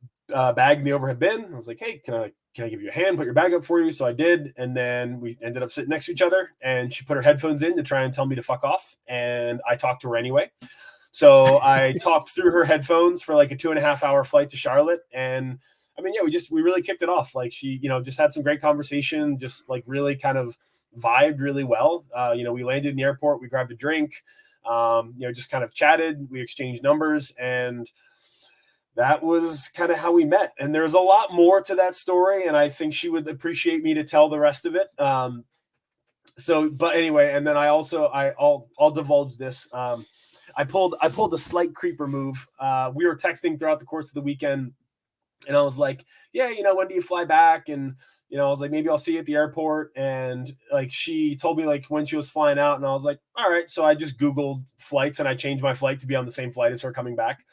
bag in the overhead bin. I was like, hey, can I give you a hand, put your bag up for you? So I did. And then we ended up sitting next to each other, and she put her headphones in to try and tell me to fuck off. And I talked to her anyway. So I talked through her headphones for like a 2.5 hour flight to Charlotte. And I mean, yeah, we really kicked it off. Like she, just had some great conversation, just like really kind of vibed really well. We landed in the airport, we grabbed a drink, just kind of chatted, we exchanged numbers, and that was kind of how we met. And there's a lot more to that story, and I think she would appreciate me to tell the rest of it. But anyway, and then I'll divulge this. I pulled a slight creeper move. We were texting throughout the course of the weekend, and I was like, yeah, when do you fly back? And, I was like, maybe I'll see you at the airport. And like, she told me like when she was flying out, and I was like, all right. So I just Googled flights and I changed my flight to be on the same flight as her coming back.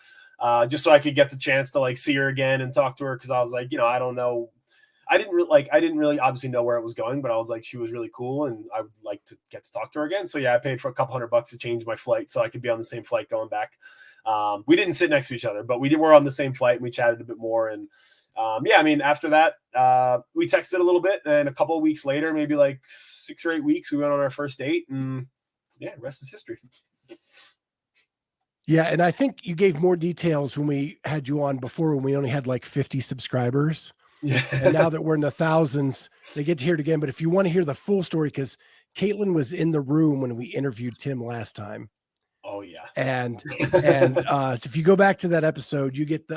Just so I could get the chance to like see her again and talk to her. Cause I was like, I don't know. I didn't really obviously know where it was going, but I was like, she was really cool and I would like to get to talk to her again. So yeah, I paid for a couple $100 to change my flight so I could be on the same flight going back. We didn't sit next to each other, but were on the same flight and we chatted a bit more. And I mean, after that, we texted a little bit, and a couple of weeks later, maybe like 6 or 8 weeks, we went on our first date, and yeah, rest is history. Yeah. And I think you gave more details when we had you on before, when we only had like 50 subscribers. Yeah. And now that we're in the thousands, they get to hear it again. But if you want to hear the full story, because Caitlin was in the room when we interviewed Tim last time. Oh yeah. And so if you go back to that episode, you get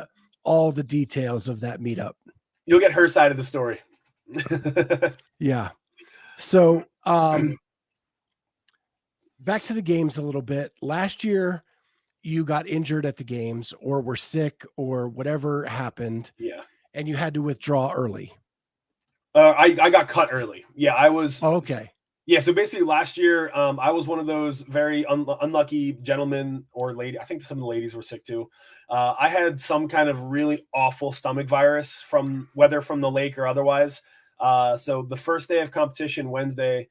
all the details of that meetup. You'll get her side of the story. Yeah. So back to the games a little bit. Last year, you got injured at the games or were sick or whatever happened. Yeah. And you had to withdraw early. I got cut early. Yeah, I was. Oh, okay. Yeah, so basically last year, I was one of those very unlucky gentlemen or lady. I think some of the ladies were sick too. I had some kind of really awful stomach virus whether from the lake or otherwise. So the first day of competition, Wednesday,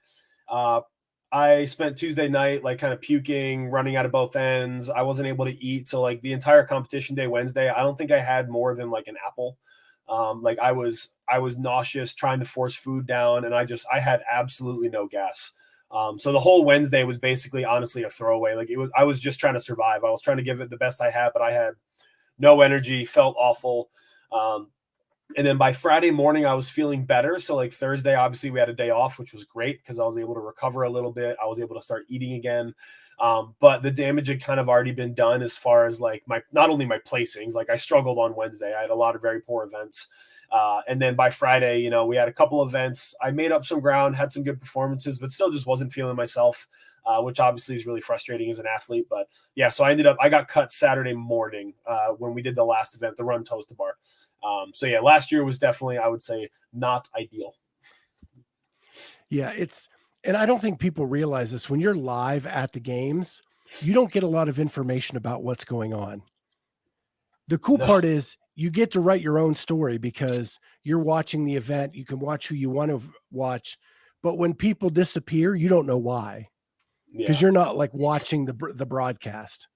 I spent Tuesday night like kind of puking, running out of both ends. I wasn't able to eat. So like the entire competition day, Wednesday, I don't think I had more than like an apple. Like I was I was nauseous, trying to force food down, and I had absolutely no gas. So the whole Wednesday was basically honestly a throwaway. Like I was just trying to survive. I was trying to give it the best I had, but I had no energy, felt awful. And then by Friday morning, I was feeling better. So like Thursday, obviously we had a day off, which was great because I was able to recover a little bit. I was able to start eating again. But the damage had kind of already been done as far as like not only my placings, like I struggled on Wednesday. I had a lot of very poor events. And then by Friday, you know, we had a couple events. I made up some ground, had some good performances, but still just wasn't feeling myself, which obviously is really frustrating as an athlete. But yeah, so I got cut Saturday morning when we did the last event, the Run Toast to Bar. So yeah, last year was definitely, I would say, not ideal. Yeah, and I don't think people realize this. When you're live at the games, you don't get a lot of information about what's going on. The cool part is you get to write your own story because you're watching the event. You can watch who you want to watch, but when people disappear, you don't know why, because you're not like watching the broadcast.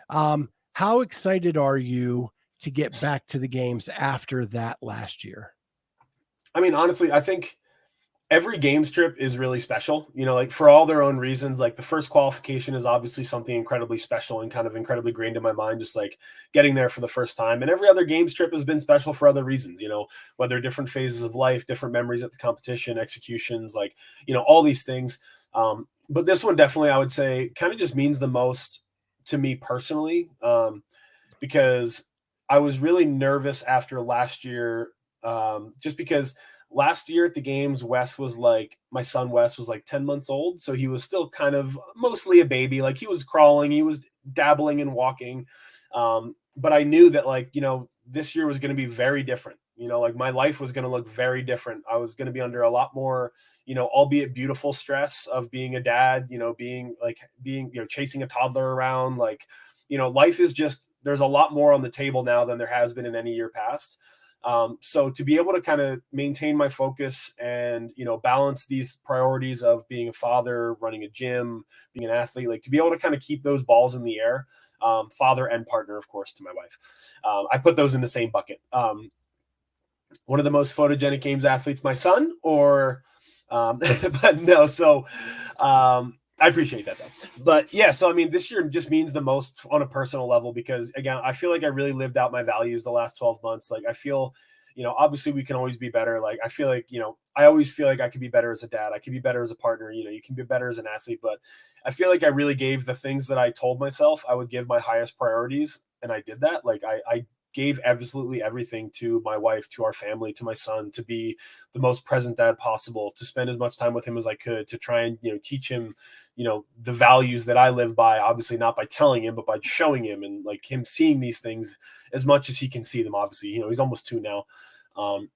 How excited are you to get back to the games after that last year? I mean, honestly, I think every games trip is really special, you know, like for all their own reasons. Like the first qualification is obviously something incredibly special and kind of incredibly grained in my mind, just like getting there for the first time. And every other games trip has been special for other reasons, you know, whether different phases of life, different memories at the competition, executions, like, you know, all these things. But this one definitely, I would say, kind of just means the most to me personally, because I was really nervous after last year, just because last year at the games, my son Wes was like 10 months old. So he was still kind of mostly a baby. Like he was crawling, he was dabbling and walking. But I knew that, like, you know, this year was going to be very different. You know, like my life was going to look very different. I was going to be under a lot more, you know, albeit beautiful stress of being a dad, you know, being, you know, chasing a toddler around. Like, you know, life is just, there's a lot more on the table now than there has been in any year past. So to be able to kind of maintain my focus and, you know, balance these priorities of being a father, running a gym, being an athlete, like to be able to kind of keep those balls in the air, father and partner, of course, to my wife. I put those in the same bucket. One of the most photogenic games athletes, my son, or, but no, so, I appreciate that though. But yeah, so I mean, this year just means the most on a personal level because again, I feel like I really lived out my values the last 12 months. Like I feel, you know, obviously we can always be better. Like I feel like, you know, I always feel like I could be better as a dad. I could be better as a partner. You know, you can be better as an athlete, but I feel like I really gave the things that I told myself I would give my highest priorities. And I did that. Like I gave absolutely everything to my wife, to our family, to my son, to be the most present dad possible, to spend as much time with him as I could, to try and, you know, teach him, you know, the values that I live by, obviously not by telling him, but by showing him and like him seeing these things as much as he can see them. Obviously, you know, he's almost 2 now.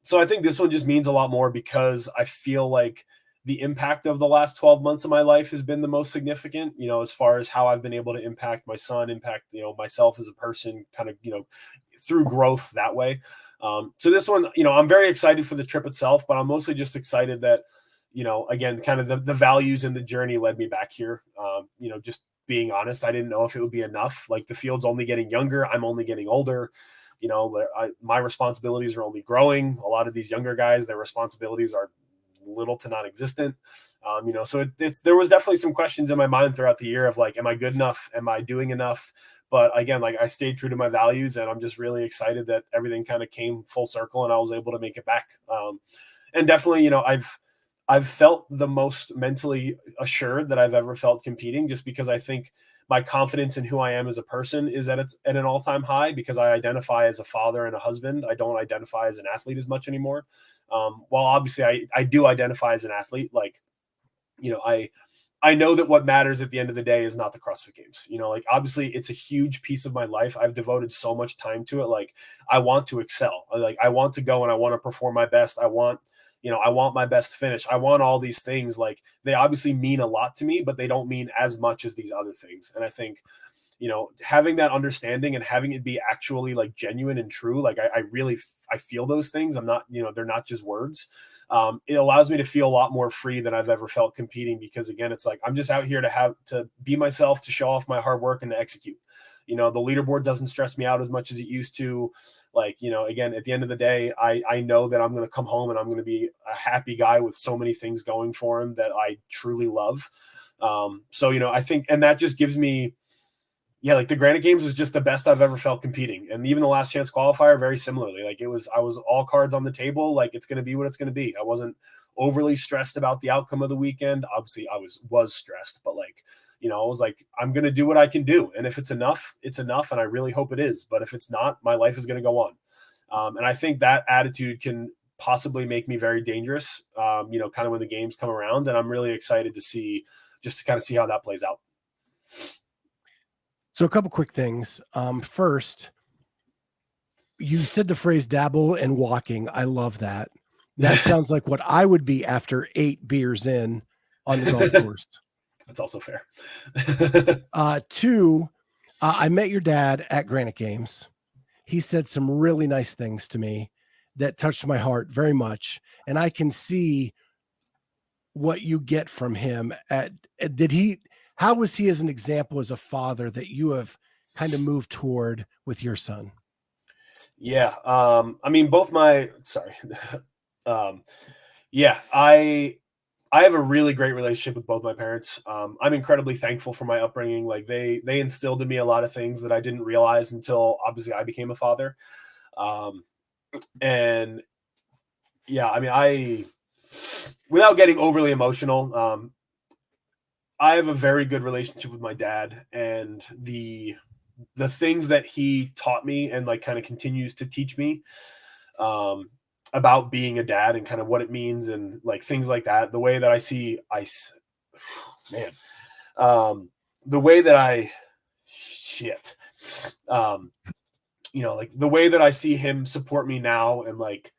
So I think this one just means a lot more because I feel like the impact of the last 12 months of my life has been the most significant, you know, as far as how I've been able to impact my son, impact, you know, myself as a person, kind of, you know, through growth that way. So this one, you know, I'm very excited for the trip itself, but I'm mostly just excited that, you know, again, kind of the values and the journey led me back here. You know, just being honest, I didn't know if it would be enough. Like the field's only getting younger. I'm only getting older. You know, my responsibilities are only growing. A lot of these younger guys, their responsibilities are little to non-existent. You know, so there was definitely some questions in my mind throughout the year of like, am I good enough? Am I doing enough? But again, like I stayed true to my values and I'm just really excited that everything kind of came full circle and I was able to make it back. And definitely, you know, I've felt the most mentally assured that I've ever felt competing, just because I think my confidence in who I am as a person is at an all-time high because I identify as a father and a husband. I don't identify as an athlete as much anymore. While obviously I do identify as an athlete, like, you know, I know that what matters at the end of the day is not the CrossFit Games. You know, like obviously it's a huge piece of my life. I've devoted so much time to it. Like I want to excel. Like I want to go and I want to perform my best. I want my best finish. I want all these things. Like they obviously mean a lot to me, but they don't mean as much as these other things. And I think, you know, having that understanding and having it be actually like genuine and true, like I feel those things. I'm not, you know, they're not just words. It allows me to feel a lot more free than I've ever felt competing, because again, it's like, I'm just out here to be myself, to show off my hard work and to execute, You know, the leaderboard doesn't stress me out as much as it used to. Like, you know, again, at the end of the day, I know that I'm going to come home and I'm going to be a happy guy with so many things going for him that I truly love. So, you know, I think, and that just gives me, yeah, like the Granite Games was just the best I've ever felt competing. And even the Last Chance Qualifier, very similarly. Like I was all cards on the table. Like it's going to be what it's going to be. I wasn't overly stressed about the outcome of the weekend. Obviously I was stressed, but like, you know, I was like, I'm going to do what I can do. And if it's enough, it's enough. And I really hope it is. But if it's not, my life is going to go on. And I think that attitude can possibly make me very dangerous, you know, kind of when the games come around. And I'm really excited to see, just to kind of see how that plays out. So a couple quick things. First, you said the phrase dabble and walking. I love that. That sounds like what I would be after 8 beers in on the golf course. That's also fair. Two, I met your dad at Granite Games. He said some really nice things to me that touched my heart very much. And I can see what you get from him. How was he as an example, as a father that you have kind of moved toward with your son? Yeah. I mean, yeah, I have a really great relationship with both my parents. I'm incredibly thankful for my upbringing. Like they instilled in me a lot of things that I didn't realize until obviously I became a father. And yeah, I mean, without getting overly emotional, I have a very good relationship with my dad, and the things that he taught me and like kind of continues to teach me, about being a dad and kind of what it means and like things like that. The way that the way that you know, like the way that I see him support me now and like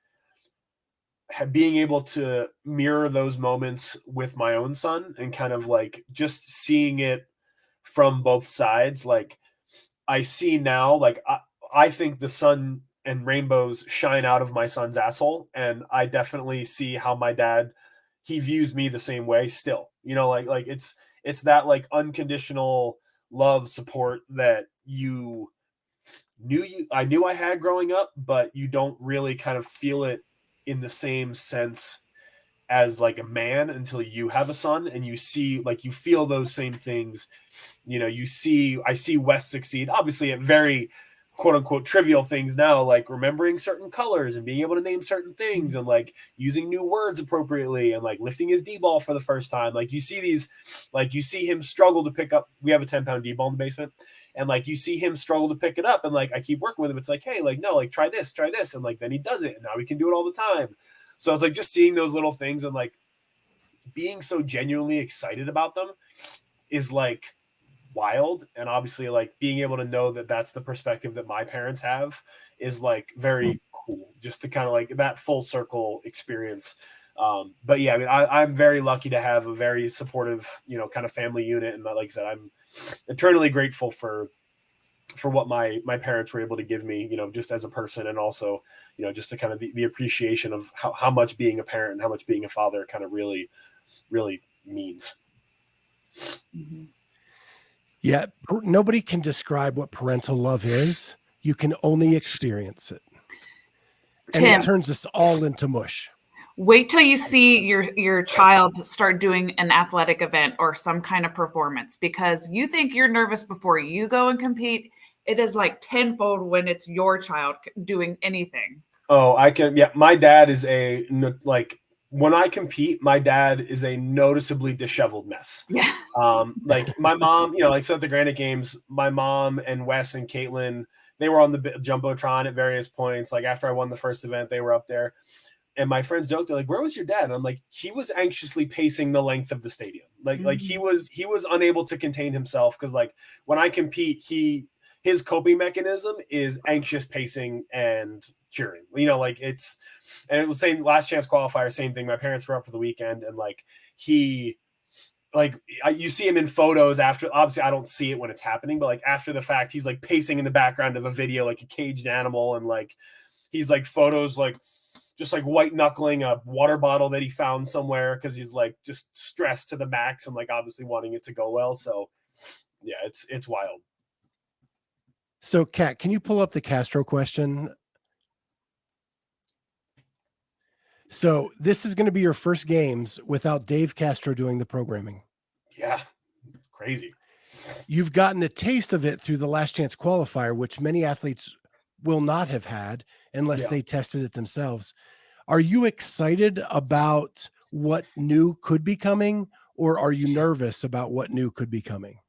being able to mirror those moments with my own son and kind of like just seeing it from both sides. Like I see now, like I think the sun and rainbows shine out of my son's asshole. And I definitely see how my dad, he views me the same way still, you know, like it's that like unconditional love, support that I knew I had growing up, but you don't really kind of feel it in the same sense as like a man until you have a son and you see, like, you feel those same things. You know, I see Wes succeed, obviously at very quote unquote trivial things now, like remembering certain colors and being able to name certain things and like using new words appropriately and like lifting his D-ball for the first time. Like you see him struggle to pick up, we have a 10-pound D-ball in the basement. And like, you see him struggle to pick it up and like, I keep working with him. It's like, hey, like, no, like try this. And like, then he does it. And now we can do it all the time. So it's like, just seeing those little things and like being so genuinely excited about them is like wild. And obviously like being able to know that that's the perspective that my parents have is like very cool, just to kind of like that full circle experience. But yeah, I mean, I'm very lucky to have a very supportive, you know, kind of family unit. And like I said, I'm eternally grateful for what my parents were able to give me, you know, just as a person. And also, you know, just to kind of the appreciation of how much being a parent and how much being a father kind of really, really means. Mm-hmm. Yeah. Nobody can describe what parental love is. You can only experience it. And Tim, it turns us all into mush. Wait till you see your child start doing an athletic event or some kind of performance, because you think you're nervous before you go and compete. It is like tenfold when it's your child doing anything. Oh, I can. Yeah. My dad is when I compete, my dad is a noticeably disheveled mess. Yeah. Like my mom, you know, like so at the Granite Games, my mom and Wes and Caitlin, they were on the Jumbotron at various points. Like after I won the first event, they were up there. And my friends joked, they're like, "Where was your dad?" And I'm like, he was anxiously pacing the length of the stadium. Like he was unable to contain himself. Cause like when I compete, his coping mechanism is anxious pacing and cheering, you know, like and it was saying Last Chance Qualifier, same thing. My parents were up for the weekend and like, you see him in photos after, obviously I don't see it when it's happening, but like after the fact, he's like pacing in the background of a video, like a caged animal. And like, he's like photos, like, just like white knuckling a water bottle that he found somewhere because he's like just stressed to the max and like obviously wanting it to go well. So yeah, it's wild. So, Kat, can you pull up the Castro question? So this is going to be your first games without Dave Castro doing the programming. Yeah, crazy. You've gotten a taste of it through the Last Chance Qualifier, which many athletes will not have had unless they tested it themselves. Are you excited about what new could be coming, or are you nervous about what new could be coming?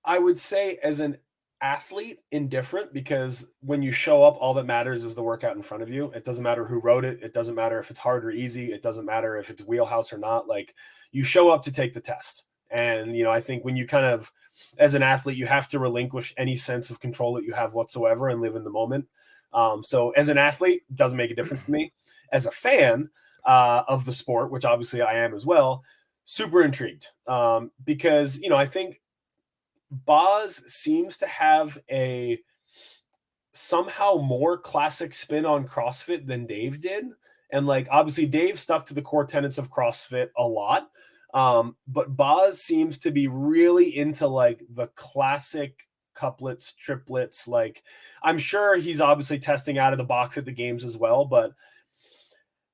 I would say as an athlete, indifferent, because when you show up, all that matters is the workout in front of you. It doesn't matter who wrote it. It doesn't matter if it's hard or easy. It doesn't matter if it's wheelhouse or not. Like, you show up to take the test. And, I think when you kind of, as an athlete, you have to relinquish any sense of control that you have whatsoever and live in the moment. So as an athlete, it doesn't make a difference to me. As a fan of the sport, which obviously I am as well, super intrigued because, I think Boz seems to have a somehow more classic spin on CrossFit than Dave did. And like, obviously Dave stuck to the core tenets of CrossFit a lot. But Boz seems to be really into like the classic couplets, triplets. Like, I'm sure he's obviously testing out of the box at the games as well, but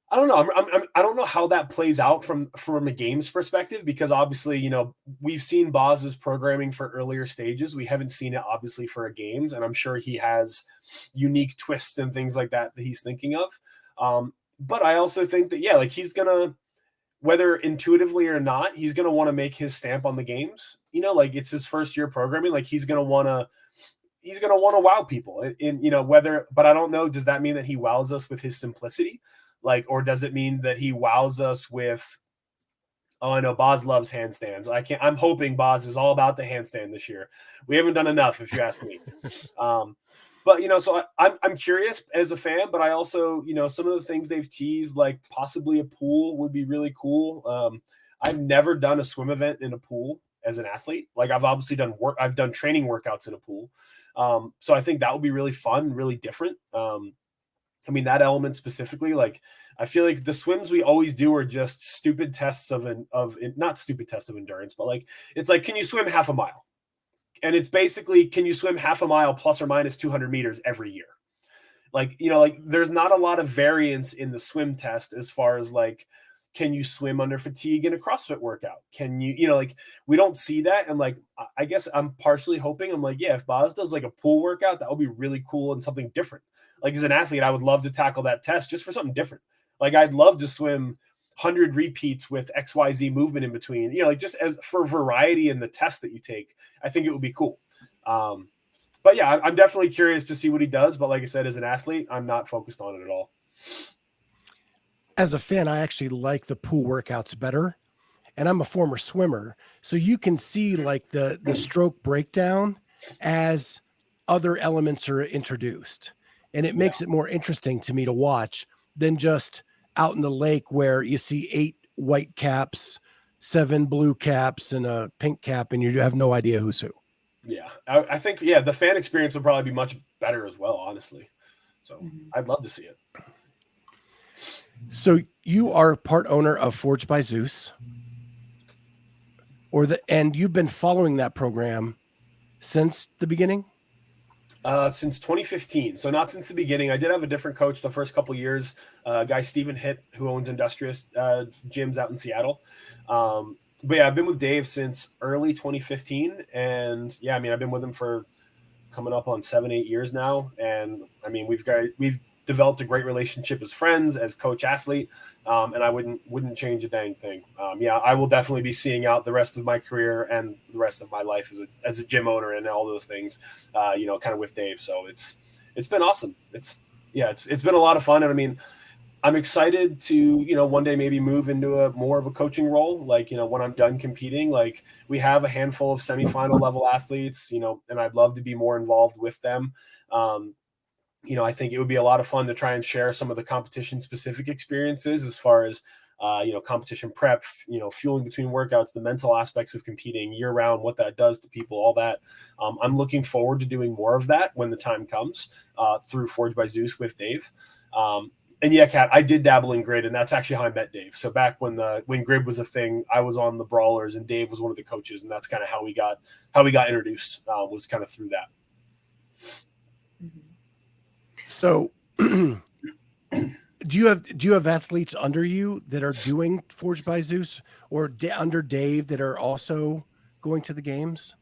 I don't know. I don't know how that plays out from a games perspective, because obviously, we've seen Boz's programming for earlier stages. We haven't seen it obviously for a games, and I'm sure he has unique twists and things like that he's thinking of. But I also think that, like, he's gonna, whether intuitively or not, he's gonna want to make his stamp on the games. Like, it's his first year programming. Like, he's gonna want to wow people, and whether. But I don't know. Does that mean that he wows us with his simplicity? Like, or does it mean that he wows us with, oh, I know Boz loves handstands. I'm hoping Boz is all about the handstand this year. We haven't done enough, if you ask me. But, so I'm curious as a fan, but I also, some of the things they've teased, like possibly a pool would be really cool. I've never done a swim event in a pool as an athlete. Like, I've obviously I've done training workouts in a pool. So I think that would be really fun, really different. That element specifically, like, I feel like the swims we always do are just stupid tests not stupid tests of endurance, but like, it's like, can you swim half a mile? And it's basically, can you swim half a mile plus or minus 200 meters every year? Like, like, there's not a lot of variance in the swim test as far as like, can you swim under fatigue in a CrossFit workout? Can you, like, we don't see that. And like, I guess I'm partially hoping, I'm like, yeah, if Boz does like a pool workout, that would be really cool and something different. Like, as an athlete, I would love to tackle that test just for something different. Like, I'd love to swim 100 repeats with XYZ movement in between, like, just as for variety in the test that you take. I think it would be cool. But yeah, I'm definitely curious to see what he does. But like I said, as an athlete, I'm not focused on it at all. As a fan, I actually like the pool workouts better. And I'm a former swimmer. So you can see like the stroke breakdown as other elements are introduced. And it makes it more interesting to me to watch than just out in the lake where you see 8 white caps, 7 blue caps, and a pink cap, and you have no idea who's who. Yeah, I think, the fan experience would probably be much better as well, honestly. So I'd love to see it. So you are part owner of Forged by Zeus, and you've been following that program since the beginning? Since 2015. So not since the beginning. I did have a different coach the first couple of years, guy Stephen Hitt, who owns Industrious gyms out in Seattle. But yeah, I've been with Dave since early 2015. And yeah, I've been with him for coming up on 7-8 years now. And we've developed a great relationship as friends, as coach athlete. And I wouldn't change a dang thing. I will definitely be seeing out the rest of my career and the rest of my life as a gym owner and all those things, kind of with Dave. So it's been awesome. It's been a lot of fun. And I'm excited to, one day maybe move into a more of a coaching role. Like, when I'm done competing, like, we have a handful of semifinal level athletes, and I'd love to be more involved with them. I think it would be a lot of fun to try and share some of the competition specific experiences as far as, competition prep, fueling between workouts, the mental aspects of competing year round, what that does to people, all that. I'm looking forward to doing more of that when the time comes through Forged by Zeus with Dave. And yeah, Kat, I did dabble in grid, and that's actually how I met Dave. So back when grid was a thing, I was on the Brawlers, and Dave was one of the coaches, and that's kind of how we got introduced. Was kind of through that. So, do you have athletes under you that are doing Forged by Zeus, or under Dave that are also going to the games?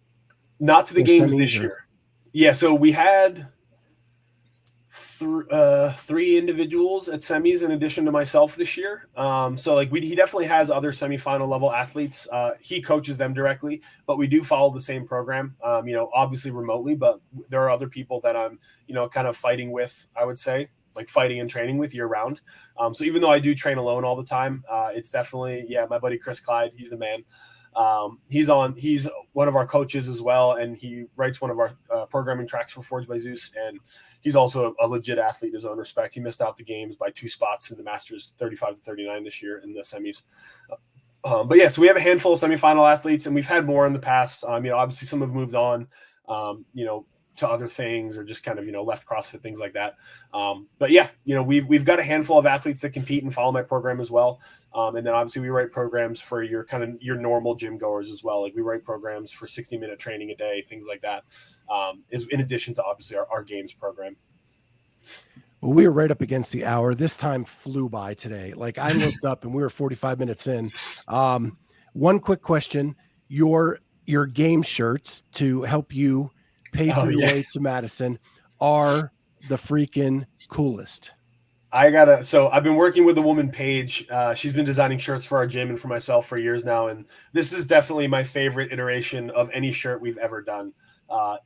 Not to the games this year. Yeah, so we had three individuals at semis in addition to myself this year. So like he definitely has other semifinal level athletes. He coaches them directly, but we do follow the same program, obviously remotely, but there are other people that I'm, kind of fighting with, I would say, like fighting and training with year round. So even though I do train alone all the time, it's definitely, my buddy, Chris Clyde, he's the man. He's one of our coaches as well, and he writes one of our programming tracks for Forged by Zeus, and he's also a legit athlete in his own respect. He missed out the games by 2 spots in the Masters 35-39 this year in the semis. But yeah, so we have a handful of semifinal athletes, and we've had more in the past. Obviously some have moved on, to other things, or just kind of, left CrossFit, things like that. But yeah, we've got a handful of athletes that compete and follow my program as well. And then obviously we write programs for your normal gym goers as well. Like we write programs for 60-minute training a day, things like that. Is in addition to obviously our games program. Well, we were right up against the hour. This time flew by today. Like I looked up and we were 45 minutes in. One quick question, your game shirts to help you pay for your way to Madison are the freaking coolest. So I've been working with a woman, Paige. She's been designing shirts for our gym and for myself for years now. And this is definitely my favorite iteration of any shirt we've ever done.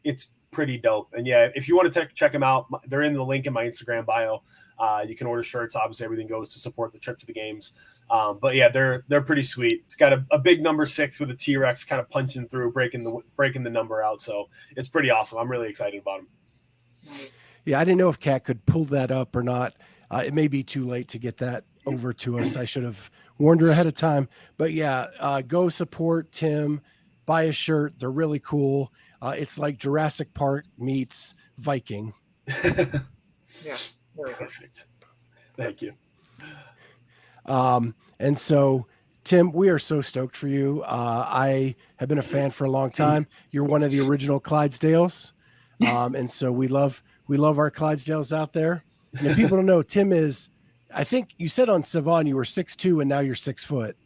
It's pretty dope. And yeah, if you want to check them out, they're in the link in my Instagram bio. You can order shirts. Obviously everything goes to support the trip to the games. But yeah, they're pretty sweet. It's got a big number 6 with a T-Rex kind of punching through, breaking the number out. So it's pretty awesome. I'm really excited about them. Nice. Yeah, I didn't know if Kat could pull that up or not. It may be too late to get that over to us. I should have warned her ahead of time. But yeah, go support Tim, buy a shirt. They're really cool. It's like Jurassic Park meets Viking. Yeah, perfect. Thank you. And so, Tim, we are so stoked for you. I have been a fan for a long time. You're one of the original Clydesdales. And so we love our Clydesdales out there. And if people don't know, Tim is, I think you said on Savon you were 6'2" and now you're 6 foot.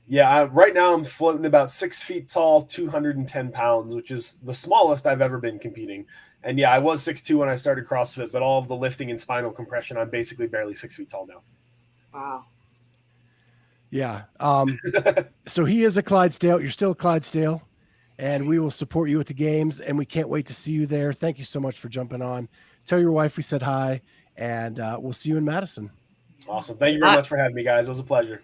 Yeah, right now I'm floating about 6 feet tall, 210 pounds, which is the smallest I've ever been competing. And yeah, I was 6'2" when I started CrossFit, but all of the lifting and spinal compression, I'm basically barely 6 feet tall now. Wow. Yeah. So he is a Clydesdale. You're still a Clydesdale, and we will support you at the games, and we can't wait to see you there. Thank you so much for jumping on. Tell your wife we said hi, and we'll see you in Madison. Awesome. Thank you very much for having me, guys. It was a pleasure.